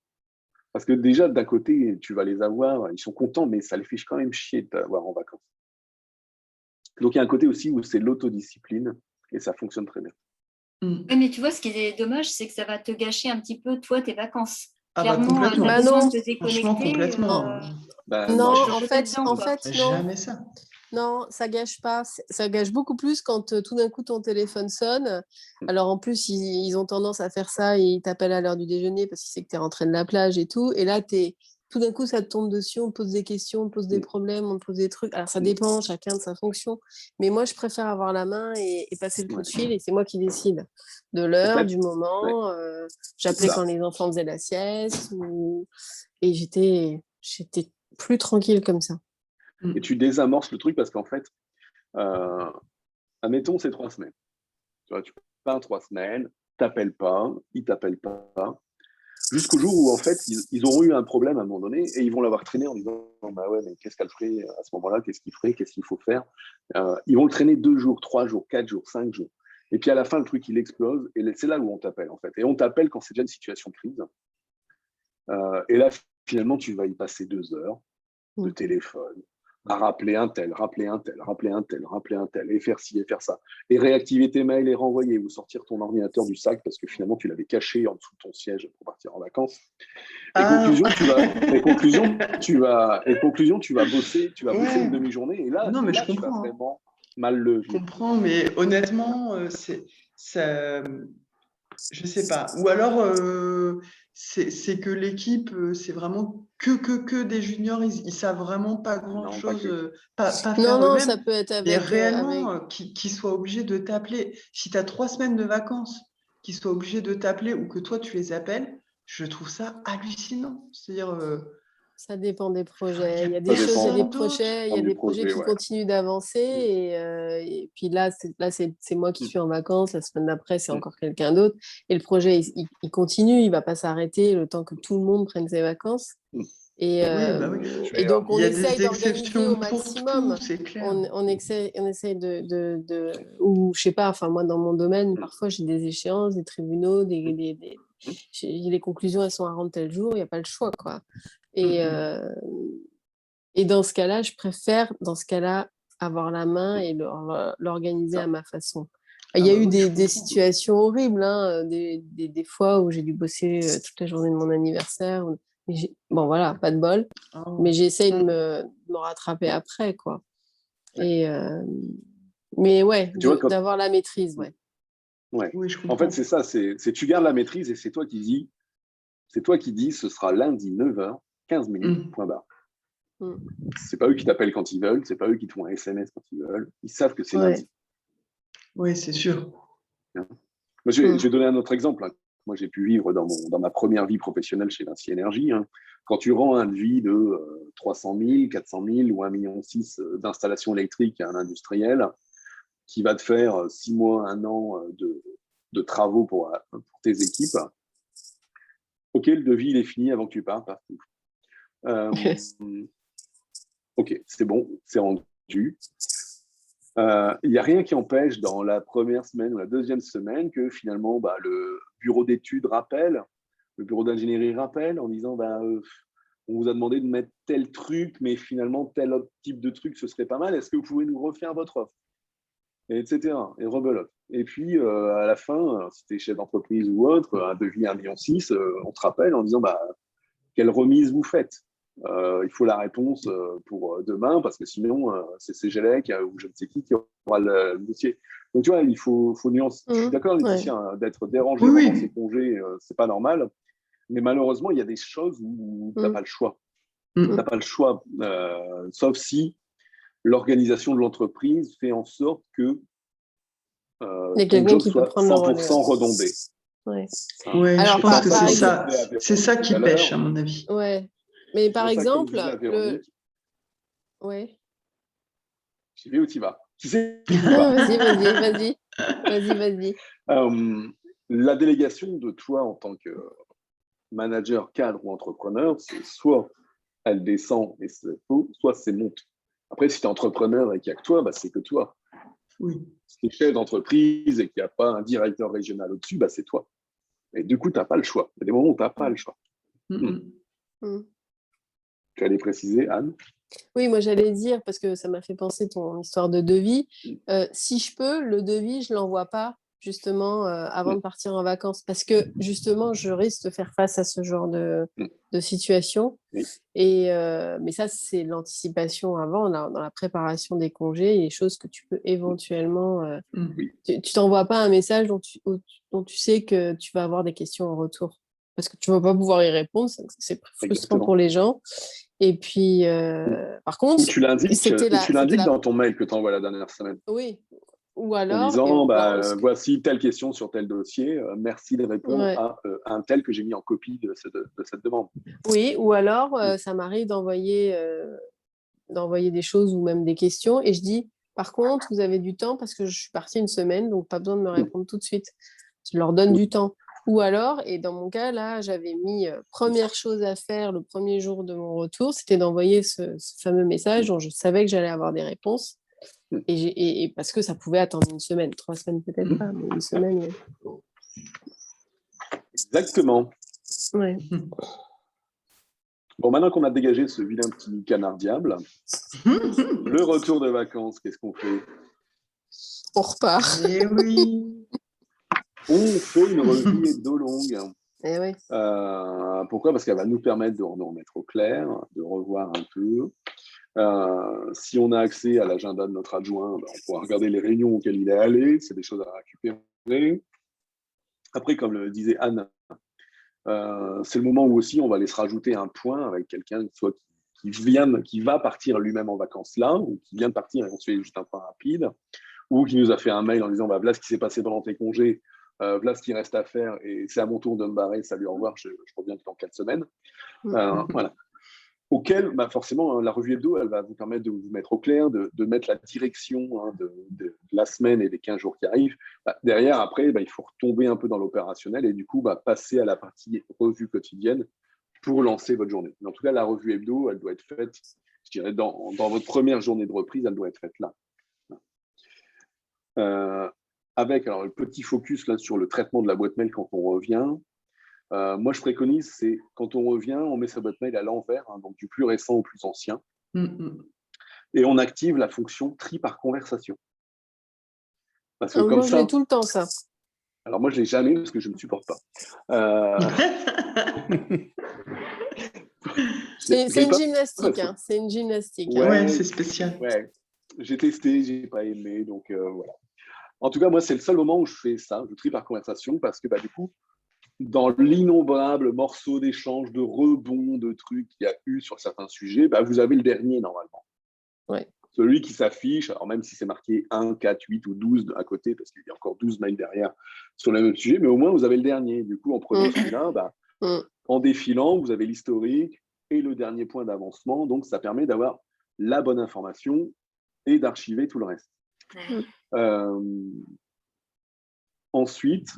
Parce que déjà, d'un côté, tu vas les avoir, ils sont contents, mais ça les fait quand même chier de t'avoir en vacances. Donc, il y a un côté aussi où c'est l'autodiscipline et ça fonctionne très bien. Oui, mais tu vois, ce qui est dommage, c'est que ça va te gâcher un petit peu, toi, tes vacances. Ah clairement, complètement. t'as besoin de te déconnecter. Complètement. Non, en fait, non. Jamais ça. Non, ça gâche pas. Ça gâche beaucoup plus quand tout d'un coup ton téléphone sonne. Alors en plus, ils ont tendance à faire ça et ils t'appellent à l'heure du déjeuner parce qu'ils savent que tu es rentré de la plage et tout. Et là, tout d'un coup, ça te tombe dessus, on te pose des questions, on te pose des problèmes, on te pose des trucs. Alors ça dépend, chacun de sa fonction. Mais moi, je préfère avoir la main et passer le coup de fil et c'est moi qui décide de l'heure, du moment. J'appelais quand les enfants faisaient la sieste et j'étais plus tranquille comme ça. Et tu désamorces le truc parce qu'en fait, admettons, c'est 3 semaines. Tu vois, tu pars 3 semaines, t'appelles pas, ils t'appellent pas, jusqu'au jour où en fait, ils auront eu un problème à un moment donné et ils vont l'avoir traîné en disant bah ouais, mais qu'est-ce qu'elle ferait à ce moment-là, qu'est-ce qu'il ferait, qu'est-ce qu'il faut faire. Ils vont le traîner 2 jours, 3 jours, 4 jours, 5 jours. Et puis à la fin, le truc, il explose et c'est là où on t'appelle en fait. Et on t'appelle quand c'est déjà une situation de crise. Et là, finalement, tu vas y passer 2 heures de téléphone, à rappeler un tel, et faire ci et faire ça, et réactiver tes mails et renvoyer, ou sortir ton ordinateur du sac parce que finalement tu l'avais caché en dessous de ton siège pour partir en vacances. Et conclusion, tu vas bosser une demi-journée, et là, je tu vas vraiment mal le vivre. Je comprends, mais honnêtement, ça, je sais pas. Ou alors, c'est que l'équipe, c'est vraiment que des juniors, ils savent vraiment pas grand-chose, pas faire eux-mêmes. Ça peut être avec... Et réellement, qu'ils soient obligés de t'appeler. Si tu as 3 semaines de vacances, qu'ils soient obligés de t'appeler ou que toi, tu les appelles, je trouve ça hallucinant. C'est-à-dire... Ça dépend des projets. Il y a des choses, il y a des projets, qui continuent d'avancer. Et puis là, c'est moi qui suis en vacances. La semaine d'après, c'est encore quelqu'un d'autre. Et le projet, il continue. Il ne va pas s'arrêter le temps que tout le monde prenne ses vacances. Et donc, on essaye d'organiser au maximum. On essaye ou je sais pas, enfin, moi, dans mon domaine, parfois, j'ai des échéances, des tribunaux, les conclusions, elles sont à rendre tel jour, il n'y a pas le choix, quoi. Et dans ce cas-là, je préfère, avoir la main et l'organiser à ma façon. Il y a eu des situations horribles, hein, des fois où j'ai dû bosser toute la journée de mon anniversaire. Bon, voilà, pas de bol. Mais j'essaye de me rattraper après, quoi. Et, mais ouais, d'avoir la maîtrise, ouais. Ouais. Oui, je comprends. En fait, c'est ça, tu gardes la maîtrise et c'est toi qui dis, ce sera lundi 9h, 15 minutes, point barre. C'est pas eux qui t'appellent quand ils veulent, c'est pas eux qui te font un SMS quand ils veulent. Ils savent que c'est lundi. Oui, c'est sûr. Moi, je vais donner un autre exemple. Hein. Moi, j'ai pu vivre dans ma première vie professionnelle chez Vinci Énergie. Hein. Quand tu rends un devis de 300 000, 400 000 ou 1,6 million d'installations électriques à un industriel qui va te faire 6 mois, 1 an de travaux pour tes équipes. Ok, le devis, il est fini avant que tu partes. Ok, c'est bon, c'est rendu. Il n'y a rien qui empêche dans la première semaine ou la deuxième semaine que finalement le bureau d'études rappelle, le bureau d'ingénierie rappelle en disant on vous a demandé de mettre tel truc, mais finalement tel autre type de truc, ce serait pas mal. Est-ce que vous pouvez nous refaire votre offre, etc. Et rebelote. Et puis à la fin, si tu es chef d'entreprise ou autre, un devis 1,6 million, on te rappelle en disant quelle remise vous faites. Il faut la réponse pour demain, parce que sinon, c'est CGLEC ou je ne sais qui aura le dossier. Donc, tu vois, il faut nuancer. Je suis d'accord, Laetitia, d'être dérangé pendant ses congés, c'est pas normal. Mais malheureusement, il y a des choses où tu n'as pas le choix. Tu n'as pas le choix, sauf si l'organisation de l'entreprise fait en sorte que ton job soit 100% redondé. Ouais, je pense que c'est ça qui pêche, à mon avis. Ouais. Mais par exemple, ouais. J'y vais où tu vas. Vas-y. La délégation de toi en tant que manager, cadre ou entrepreneur, c'est soit elle descend et c'est faux, soit c'est monte. Après, si tu es entrepreneur et qu'il n'y a que toi, c'est que toi. Oui. Si tu es chef d'entreprise et qu'il n'y a pas un directeur régional au-dessus, c'est toi. Et du coup, tu n'as pas le choix. Il y a des moments où tu n'as pas le choix. Tu allais préciser, Anne? Oui, moi j'allais dire, parce que ça m'a fait penser ton histoire de devis, si je peux, le devis, je ne l'envoie pas justement avant de partir en vacances, parce que justement, je risque de faire face à ce genre de situation. Et, mais ça, c'est l'anticipation avant, dans la préparation des congés, les choses que tu peux éventuellement... Tu t'envoies pas un message dont tu sais que tu vas avoir des questions en retour, parce que tu ne vas pas pouvoir y répondre, c'est frustrant pour les gens. Et puis, par contre, tu l'indiques dans ton mail que tu envoies la dernière semaine. Oui. Ou alors, en disant, voici telle question sur tel dossier, merci de répondre à un tel que j'ai mis en copie de cette demande. Oui, ou alors, ça m'arrive d'envoyer des choses ou même des questions et je dis, par contre, vous avez du temps parce que je suis partie une semaine, donc pas besoin de me répondre tout de suite. Je leur donne du temps. Ou alors, et dans mon cas, là, j'avais mis première chose à faire le premier jour de mon retour, c'était d'envoyer ce fameux message dont je savais que j'allais avoir des réponses. Et parce que ça pouvait attendre une semaine, 3 semaines peut-être pas, mais une semaine. Exactement. Ouais. Bon, maintenant qu'on a dégagé ce vilain petit canard diable, le retour de vacances, qu'est-ce qu'on fait? On repart. Eh oui. On fait une revue hebdo longue. Eh oui. Pourquoi? Parce qu'elle va nous permettre de nous remettre au clair, de revoir un peu. Si on a accès à l'agenda de notre adjoint, on pourra regarder les réunions auxquelles il est allé, c'est des choses à récupérer. Après, comme le disait Anne, c'est le moment où aussi on va aller se rajouter un point avec quelqu'un soit qui va partir lui-même en vacances là, ou qui vient de partir et on se fait juste un point rapide, ou qui nous a fait un mail en disant voilà ce qui s'est passé pendant tes congés, voilà ce qu'il reste à faire et c'est à mon tour de me barrer, salut, au revoir, je reviens dans 4 semaines. Voilà. Auquel, forcément, la revue hebdo, elle va vous permettre de vous mettre au clair, de mettre la direction de la semaine et des 15 jours qui arrivent. Derrière, après, il faut retomber un peu dans l'opérationnel et du coup, passer à la partie revue quotidienne pour lancer votre journée. Mais en tout cas, la revue hebdo, elle doit être faite, je dirais, dans votre première journée de reprise, elle doit être faite là. Avec alors, le petit focus là, sur le traitement de la boîte mail quand on revient. Moi, je préconise, c'est quand on revient, on met sa boîte mail à l'envers, donc du plus récent au plus ancien, et on active la fonction tri par conversation. Parce que moi, je l'ai tout le temps, ça. Alors moi, je ne l'ai jamais parce que je ne me supporte pas. C'est une gymnastique. C'est une gymnastique. Ouais, c'est spécial. Ouais. J'ai testé, je n'ai pas aimé, donc voilà. En tout cas, moi, c'est le seul moment où je fais ça, je trie par conversation, parce que du coup, dans l'innombrable morceau d'échange, de rebond, de trucs qu'il y a eu sur certains sujets, vous avez le dernier normalement. Ouais. Celui qui s'affiche, alors même si c'est marqué 1, 4, 8 ou 12 à côté, parce qu'il y a encore 12 mails derrière sur le même sujet, mais au moins vous avez le dernier. Du coup, en prenant celui-là, en défilant, vous avez l'historique, Et le dernier point d'avancement, donc ça permet d'avoir la bonne information et d'archiver tout le reste. Ensuite,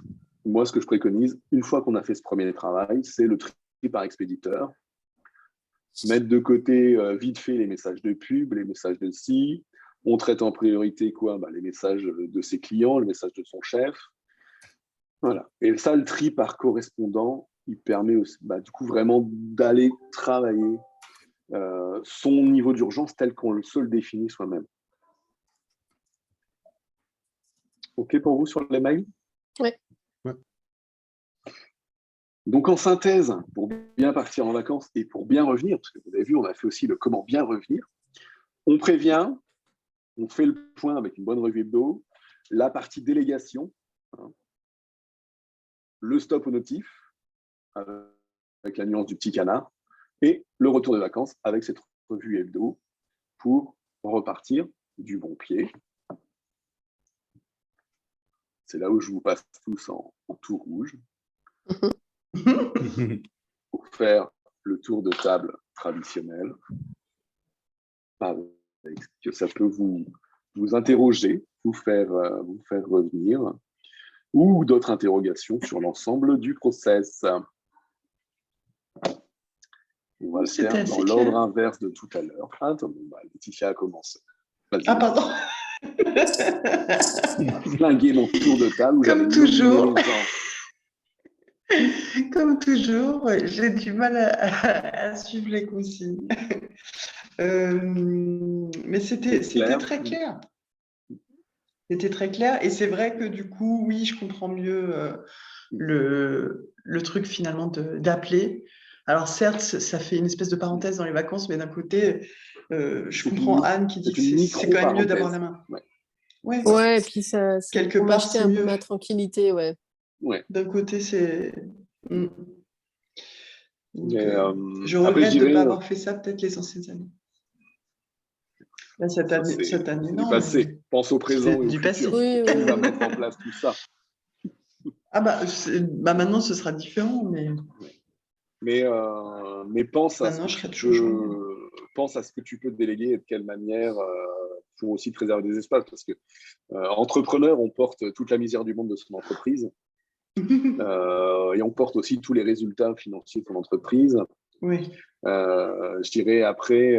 moi, ce que je préconise, une fois qu'on a fait ce premier travail, c'est le tri par expéditeur. Mettre de côté vite fait les messages de pub, les messages de si. On traite en priorité quoi ? Les messages de ses clients, le message de son chef. Voilà. Et ça, le tri par correspondant, il permet aussi, du coup vraiment d'aller travailler son niveau d'urgence tel qu'on se le définit soi-même. OK pour vous sur les mails ? Oui. Ouais. Donc, en synthèse, pour bien partir en vacances et pour bien revenir, parce que vous avez vu, on a fait aussi le comment bien revenir, on prévient, on fait le point avec une bonne revue hebdo, la partie délégation, le stop au notif, avec la nuance du petit canard, et le retour de vacances avec cette revue hebdo pour repartir du bon pied. C'est là où je vous passe tous en tout rouge. Pour faire le tour de table traditionnel. Que ça peut vous interroger, vous faire revenir, ou d'autres interrogations sur l'ensemble du process. On va le faire dans l'ordre inverse de tout à l'heure. Attends, Laetitia a commencé. Ah, pardon. Flinguer mon tour de table. Comme toujours. Comme toujours, ouais, j'ai du mal à suivre les consignes. Mais c'était très clair. C'était très clair. Et c'est vrai que du coup, oui, je comprends mieux le truc finalement d'appeler. Alors certes, ça fait une espèce de parenthèse dans les vacances, mais d'un côté, je comprends Anne qui dit que c'est quand même mieux d'avoir la main. Ouais, et puis ça quelque part, c'est un peu ma tranquillité, ouais. D'un côté, c'est... je regrette de ne pas avoir fait ça peut-être les anciennes années. Là, cette année, non. Du passé. Pense au présent et au futur. Oui. On va mettre en place tout ça. Ah maintenant, ce sera différent, mais pense à pense à ce que tu peux déléguer et de quelle manière pour aussi te préserver des espaces. Parce que entrepreneur, on porte toute la misère du monde de son entreprise. Et on porte aussi tous les résultats financiers de son entreprise. Oui. Je dirais après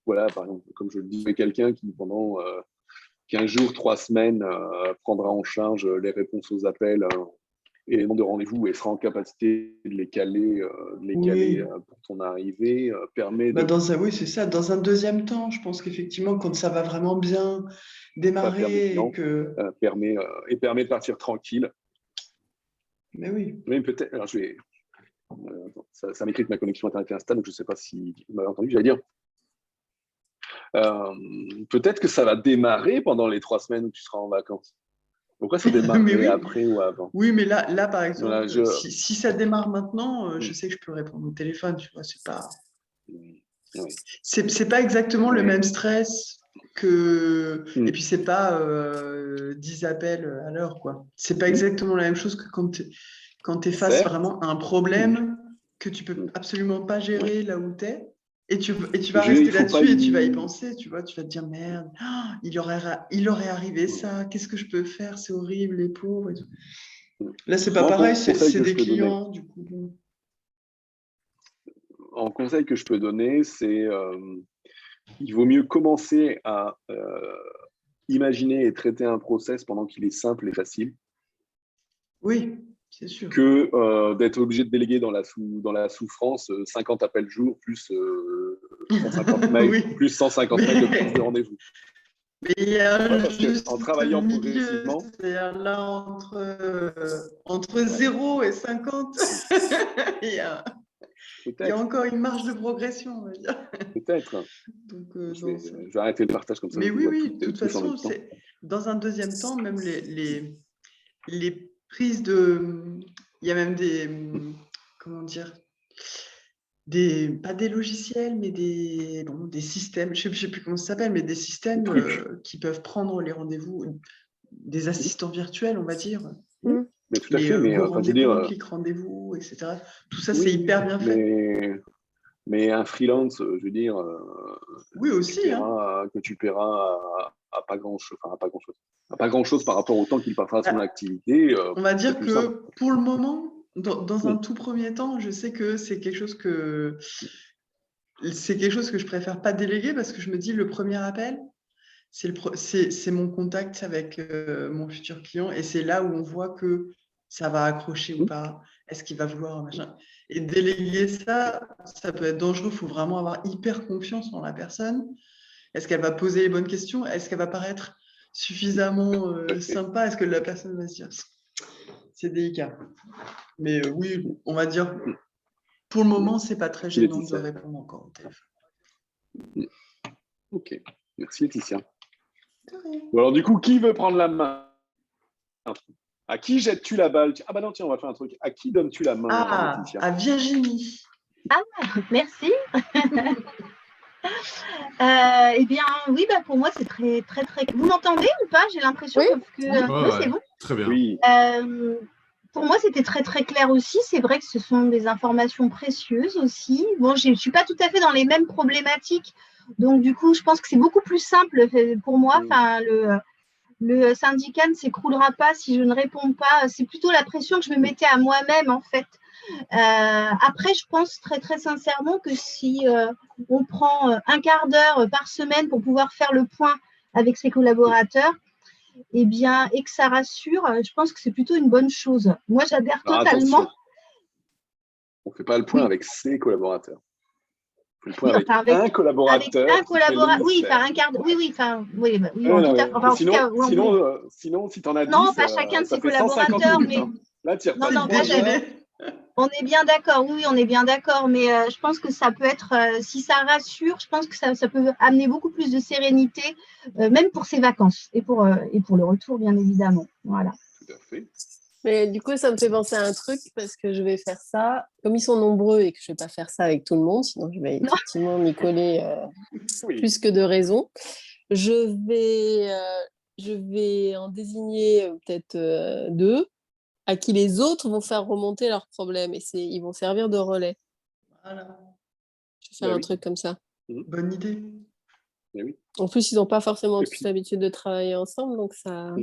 voilà, par exemple, comme je le disais, quelqu'un qui pendant 15 jours, 3 semaines prendra en charge les réponses aux appels et les nombres de rendez-vous et sera en capacité de les caler, pour ton arrivée, permet de... oui, c'est ça. Dans un deuxième temps, je pense qu'effectivement, quand ça va vraiment bien démarrer permet de partir tranquille. Mais oui. Mais peut-être... Alors, je vais... ça m'écrit que ma connexion Internet est instable, donc je ne sais pas si vous m'avez entendu. J'allais dire... peut-être que ça va démarrer pendant les 3 semaines où tu seras en vacances. Pourquoi ça démarrerait après ou avant ? Oui, mais là par exemple, voilà, si ça démarre maintenant, je sais que je peux répondre au téléphone, tu vois, c'est pas... C'est pas exactement le même stress que... Et puis, c'est pas 10 appels à l'heure, quoi. C'est pas exactement la même chose que quand tu es face vraiment à un problème que tu peux absolument pas gérer là où tu es. Et tu vas rester là-dessus et tu vas y penser, tu vois, tu vas te dire merde, il aurait arrivé ça, qu'est-ce que je peux faire, c'est horrible, les pauvres. Et tout. Là, c'est pas pareil, c'est des clients, du coup. En conseil que je peux donner, c'est il vaut mieux commencer à imaginer et traiter un process pendant qu'il est simple et facile. Oui. C'est sûr. Que d'être obligé de déléguer dans la souffrance 50 appels jour plus 150 mails, plus 150 mails de prise de rendez-vous. Mais il y a en travaillant progressivement, c'est-à-dire là entre 0 et 50, il y a encore une marge de progression, on va dire. Peut-être. Donc, je vais arrêter le partage comme ça. Mais oui, de toute façon, dans un deuxième temps, même les prises de... Il y a même des... Comment dire ? Pas des logiciels, mais des systèmes, je ne sais plus comment ça s'appelle, mais des systèmes qui peuvent prendre les rendez-vous, des assistants virtuels, on va dire. Mais tout à fait, mais vos rendez-vous, clic rendez-vous, etc. Tout ça, c'est hyper bien fait. Mais un freelance, je veux dire, oui aussi, que tu paieras à pas grand-chose, enfin à pas grand-chose par rapport au temps qu'il passera à son activité. On va dire que pour le moment, dans un tout premier temps, je sais que c'est quelque chose que je préfère pas déléguer parce que je me dis le premier appel, c'est mon contact avec mon futur client et c'est là où on voit que ça va accrocher ou pas, est-ce qu'il va vouloir machin. Et déléguer ça peut être dangereux, il faut vraiment avoir hyper confiance en la personne. Est-ce qu'elle va poser les bonnes questions? Est-ce qu'elle va paraître suffisamment sympa? Est-ce que la personne va se dire c'est délicat? Mais oui, on va dire pour le moment, c'est pas très gênant de répondre encore au téléphone. Ok, merci Laetitia. Bon, alors du coup, qui veut prendre la main? À qui jettes-tu la balle? Ah bah non, tiens, on va faire un truc. À qui donnes-tu la main, Laetitia? À Virginie. Ah, merci. Eh bien, oui, pour moi, c'est très, très, très... Vous m'entendez ou pas? J'ai l'impression que... c'est bon. Très bien. Oui. Pour moi, c'était très, très clair aussi. C'est vrai que ce sont des informations précieuses aussi. Bon, je ne suis pas tout à fait dans les mêmes problématiques. Donc, du coup, je pense que c'est beaucoup plus simple pour moi. Enfin, le syndicat ne s'écroulera pas si je ne réponds pas. C'est plutôt la pression que je me mettais à moi-même, en fait. Après, je pense très, très sincèrement que si on prend un quart d'heure par semaine pour pouvoir faire le point avec ses collaborateurs, et que ça rassure, je pense que c'est plutôt une bonne chose. Moi, j'adhère totalement. Attention. On ne fait pas le point avec ses collaborateurs. On fait le point avec un collaborateur. Avec un collaborateur. Oui, faire un quart d'heure. Oui, tout à fait. Enfin, sinon, si tu en as 10, non, pas chacun de ses collaborateurs, mais. Là, on est bien d'accord, oui, on est bien d'accord, mais je pense que ça peut être, si ça rassure, je pense que ça peut amener beaucoup plus de sérénité, même pour ses vacances et pour le retour, bien évidemment. Voilà. Tout à fait. Mais du coup, ça me fait penser à un truc parce que je vais faire ça, comme ils sont nombreux et que je ne vais pas faire ça avec tout le monde, sinon je vais effectivement m'y coller plus que de raison. Je vais en désigner peut-être 2 à qui les autres vont faire remonter leurs problèmes et ils vont servir de relais. Voilà. Je vais faire un truc comme ça. Bonne idée. Oui. En plus, ils n'ont pas forcément tous l'habitude de travailler ensemble, donc ça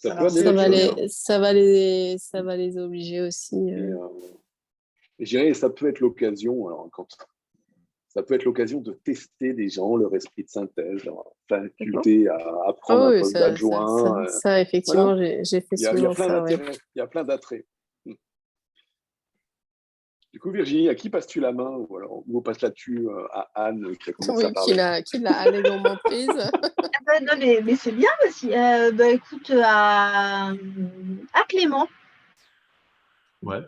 va les obliger aussi. Je dirais, ça peut être l'occasion, ça peut être l'occasion de tester des gens, leur esprit de synthèse, leur faculté à apprendre un poste d'adjoint. Ça, effectivement, voilà. J'ai fait souvent ça. Il y a plein d'attraits. Du coup, Virginie, à qui passes-tu la main ou on passe là-dessus à Anne qui a commencé à parler. Qui l'a allègrement prise. Non, mais c'est bien aussi. Écoute, à Clément. Ouais.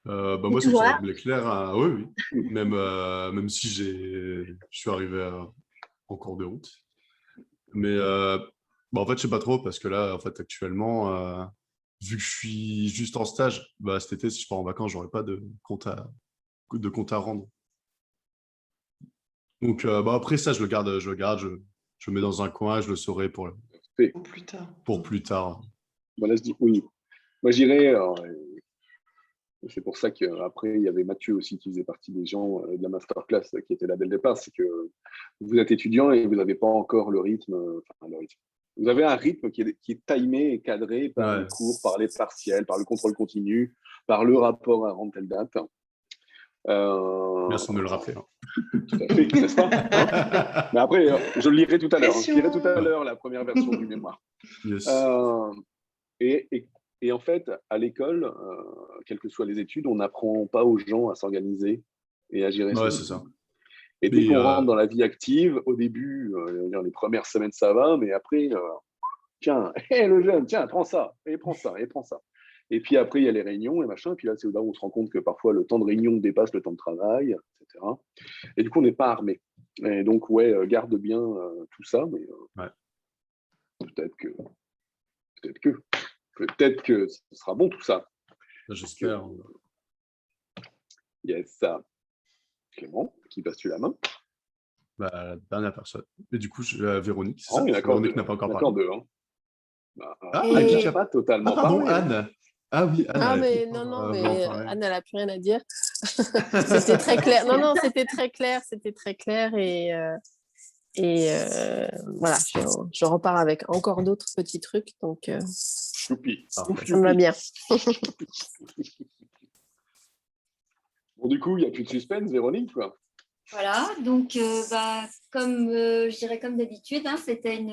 Moi, ça me semble clair. Oui. Même si je suis arrivé en cours de route. Mais en fait, je sais pas trop parce que là, en fait, actuellement, vu que je suis juste en stage, cet été, si je pars en vacances, j'aurai pas de compte à rendre. Donc, après ça, je le garde, je le mets dans un coin, je le saurai pour plus tard. Pour plus tard. Là, je dis oui. Moi, j'irai. C'est pour ça qu'après, il y avait Mathieu aussi qui faisait partie des gens de la masterclass qui était là dès le départ. C'est que vous êtes étudiant et vous n'avez pas encore le rythme. Vous avez un rythme qui est timé et cadré par les cours, par les partiels, par le contrôle continu, par le rapport à rendre telle date. Merci de me le rappeler. Tout à fait, n'est-ce pas? Mais après, je le lirai tout à l'heure. Je lirai tout à l'heure la première version du mémoire. Yes. Et en fait, à l'école, quelles que soient les études, on n'apprend pas aux gens à s'organiser et à gérer c'est ça. Et dès qu'on rentre dans la vie active, au début, les premières semaines, ça va, mais après, tiens, le jeune, tiens, prends ça, et prends ça, et prends ça. Et puis après, il y a les réunions et machin, et puis là, c'est là où on se rend compte que parfois, le temps de réunion dépasse le temps de travail, etc. Et du coup, on n'est pas armé. Et donc, garde bien tout ça, mais peut-être que ce sera bon tout ça. J'espère. Yes, ça. Clément, qui passes-tu la main? La dernière personne. Et du coup, Véronique. Véronique n'a pas encore parlé. Qui n'a pas totalement pardon, parlé. Anne. Ah oui, Anne. mais non, mais Anne, elle n'a plus rien à dire. C'était très clair. Non, c'était très clair. C'était très clair. Et voilà, je repars avec encore d'autres petits trucs. Donc, Choupi. ça me va bien. Bon, du coup, il n'y a plus de suspense, Véronique, quoi. Voilà, donc comme je dirais comme d'habitude, hein, c'était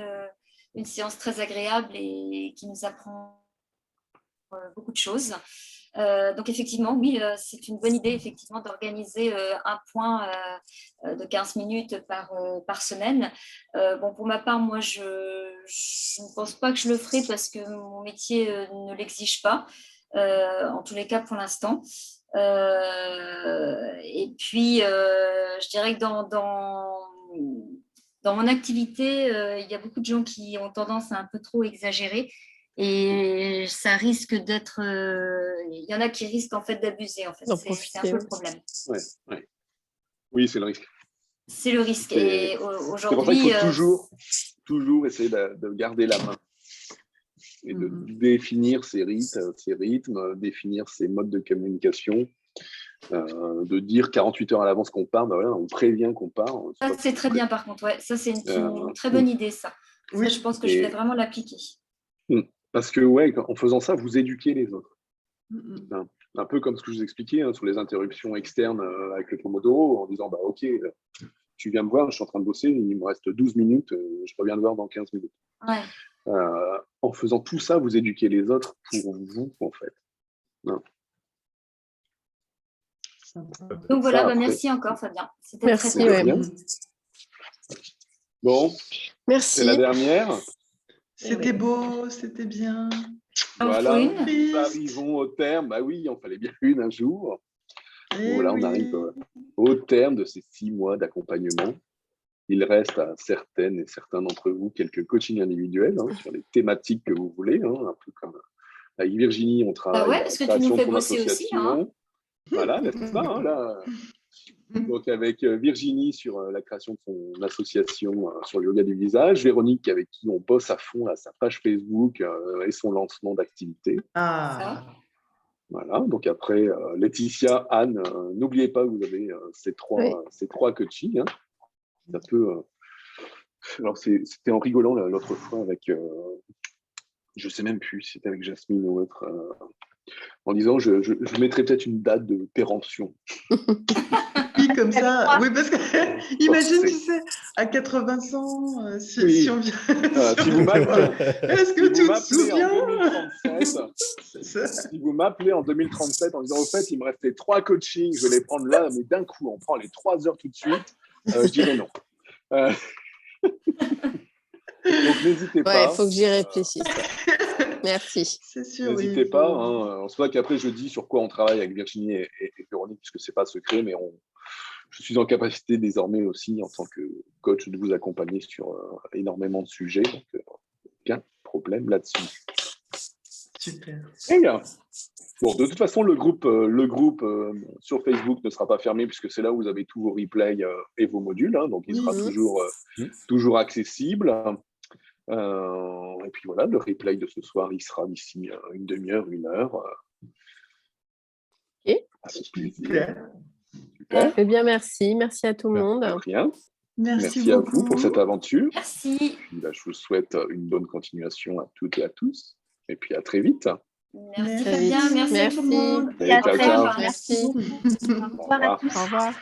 une séance très agréable et qui nous apprend beaucoup de choses. Donc effectivement, oui, c'est une bonne idée effectivement d'organiser un point de 15 minutes par semaine. Bon, pour ma part, moi, je ne pense pas que je le ferai parce que mon métier ne l'exige pas, en tous les cas pour l'instant. Et puis, je dirais que dans mon activité, il y a beaucoup de gens qui ont tendance à un peu trop exagérer. Et ça risque d'être. Il y en a qui risquent en fait d'abuser. En fait. C'est un peu le problème. Ouais. Oui, c'est le risque. C'est le risque. Et aujourd'hui. C'est pour ça qu'il faut toujours essayer de garder la main et de définir ses rythmes, définir ses modes de communication. De dire 48 heures à l'avance qu'on part, voilà, on prévient qu'on part. Ça, c'est très bien par contre. Ouais. Ça, c'est une très bonne idée, ça. Oui, je pense que je vais vraiment l'appliquer. Parce que, en faisant ça, vous éduquez les autres. Un peu comme ce que je vous expliquais sur les interruptions externes avec le Pomodoro, en disant, OK, tu viens me voir, je suis en train de bosser, il me reste 12 minutes, je reviens te voir dans 15 minutes. Ouais. En faisant tout ça, vous éduquez les autres pour vous, en fait. Donc voilà, merci encore, Fabien. C'était très bien. Bon, merci. C'est la dernière. C'était beau, c'était bien. Voilà, nous arrivons au terme. Bah oui, il en fallait bien une un jour. Voilà, on arrive au terme de ces 6 mois d'accompagnement. Il reste à certaines et certains d'entre vous quelques coachings individuels sur les thématiques que vous voulez, un peu comme avec Virginie, on travaille parce que tu nous fais bosser aussi. Voilà, n'est-ce pas là. Donc avec Virginie sur la création de son association sur le yoga du visage, Véronique avec qui on bosse à fond sa page Facebook et son lancement d'activité. Voilà, donc après Laetitia, Anne, n'oubliez pas que vous avez ces trois coachings. Ça peut. Alors c'était en rigolant l'autre fois avec, je sais même plus si c'était avec Jasmine ou autre. En disant je mettrais peut-être une date de péremption. Oui, comme ça. Oui, parce que imagine, tu sais, à 80 ans, si on vient. Si vous m'appelez, est-ce que tu te souviens si vous m'appelez en 2037 en disant au fait, il me restait 3 coachings, je vais les prendre là, mais d'un coup, on prend les 3 heures tout de suite, je dirais non. Donc n'hésitez pas. Il faut que j'y réfléchisse. Merci. C'est sûr. N'hésitez pas. C'est vrai qu'après, je dis sur quoi on travaille avec Virginie et Véronique, puisque ce n'est pas secret, mais je suis en capacité désormais aussi, en tant que coach, de vous accompagner sur énormément de sujets. Donc, aucun problème là-dessus. Super. Et bien. Bon, de toute façon, le groupe sur Facebook ne sera pas fermé, puisque c'est là où vous avez tous vos replays et vos modules. Donc, il sera toujours accessible. Et puis voilà, le replay de ce soir, il sera d'ici une demi-heure, 1 heure. Super. Eh bien, merci. Merci à tout le monde. Rien. Merci à vous pour cette aventure. Merci. Puis, je vous souhaite une bonne continuation à toutes et à tous. Et puis à très vite. Merci bien. Merci à tout le monde. Ciao. Merci. Au revoir à tous. Au revoir.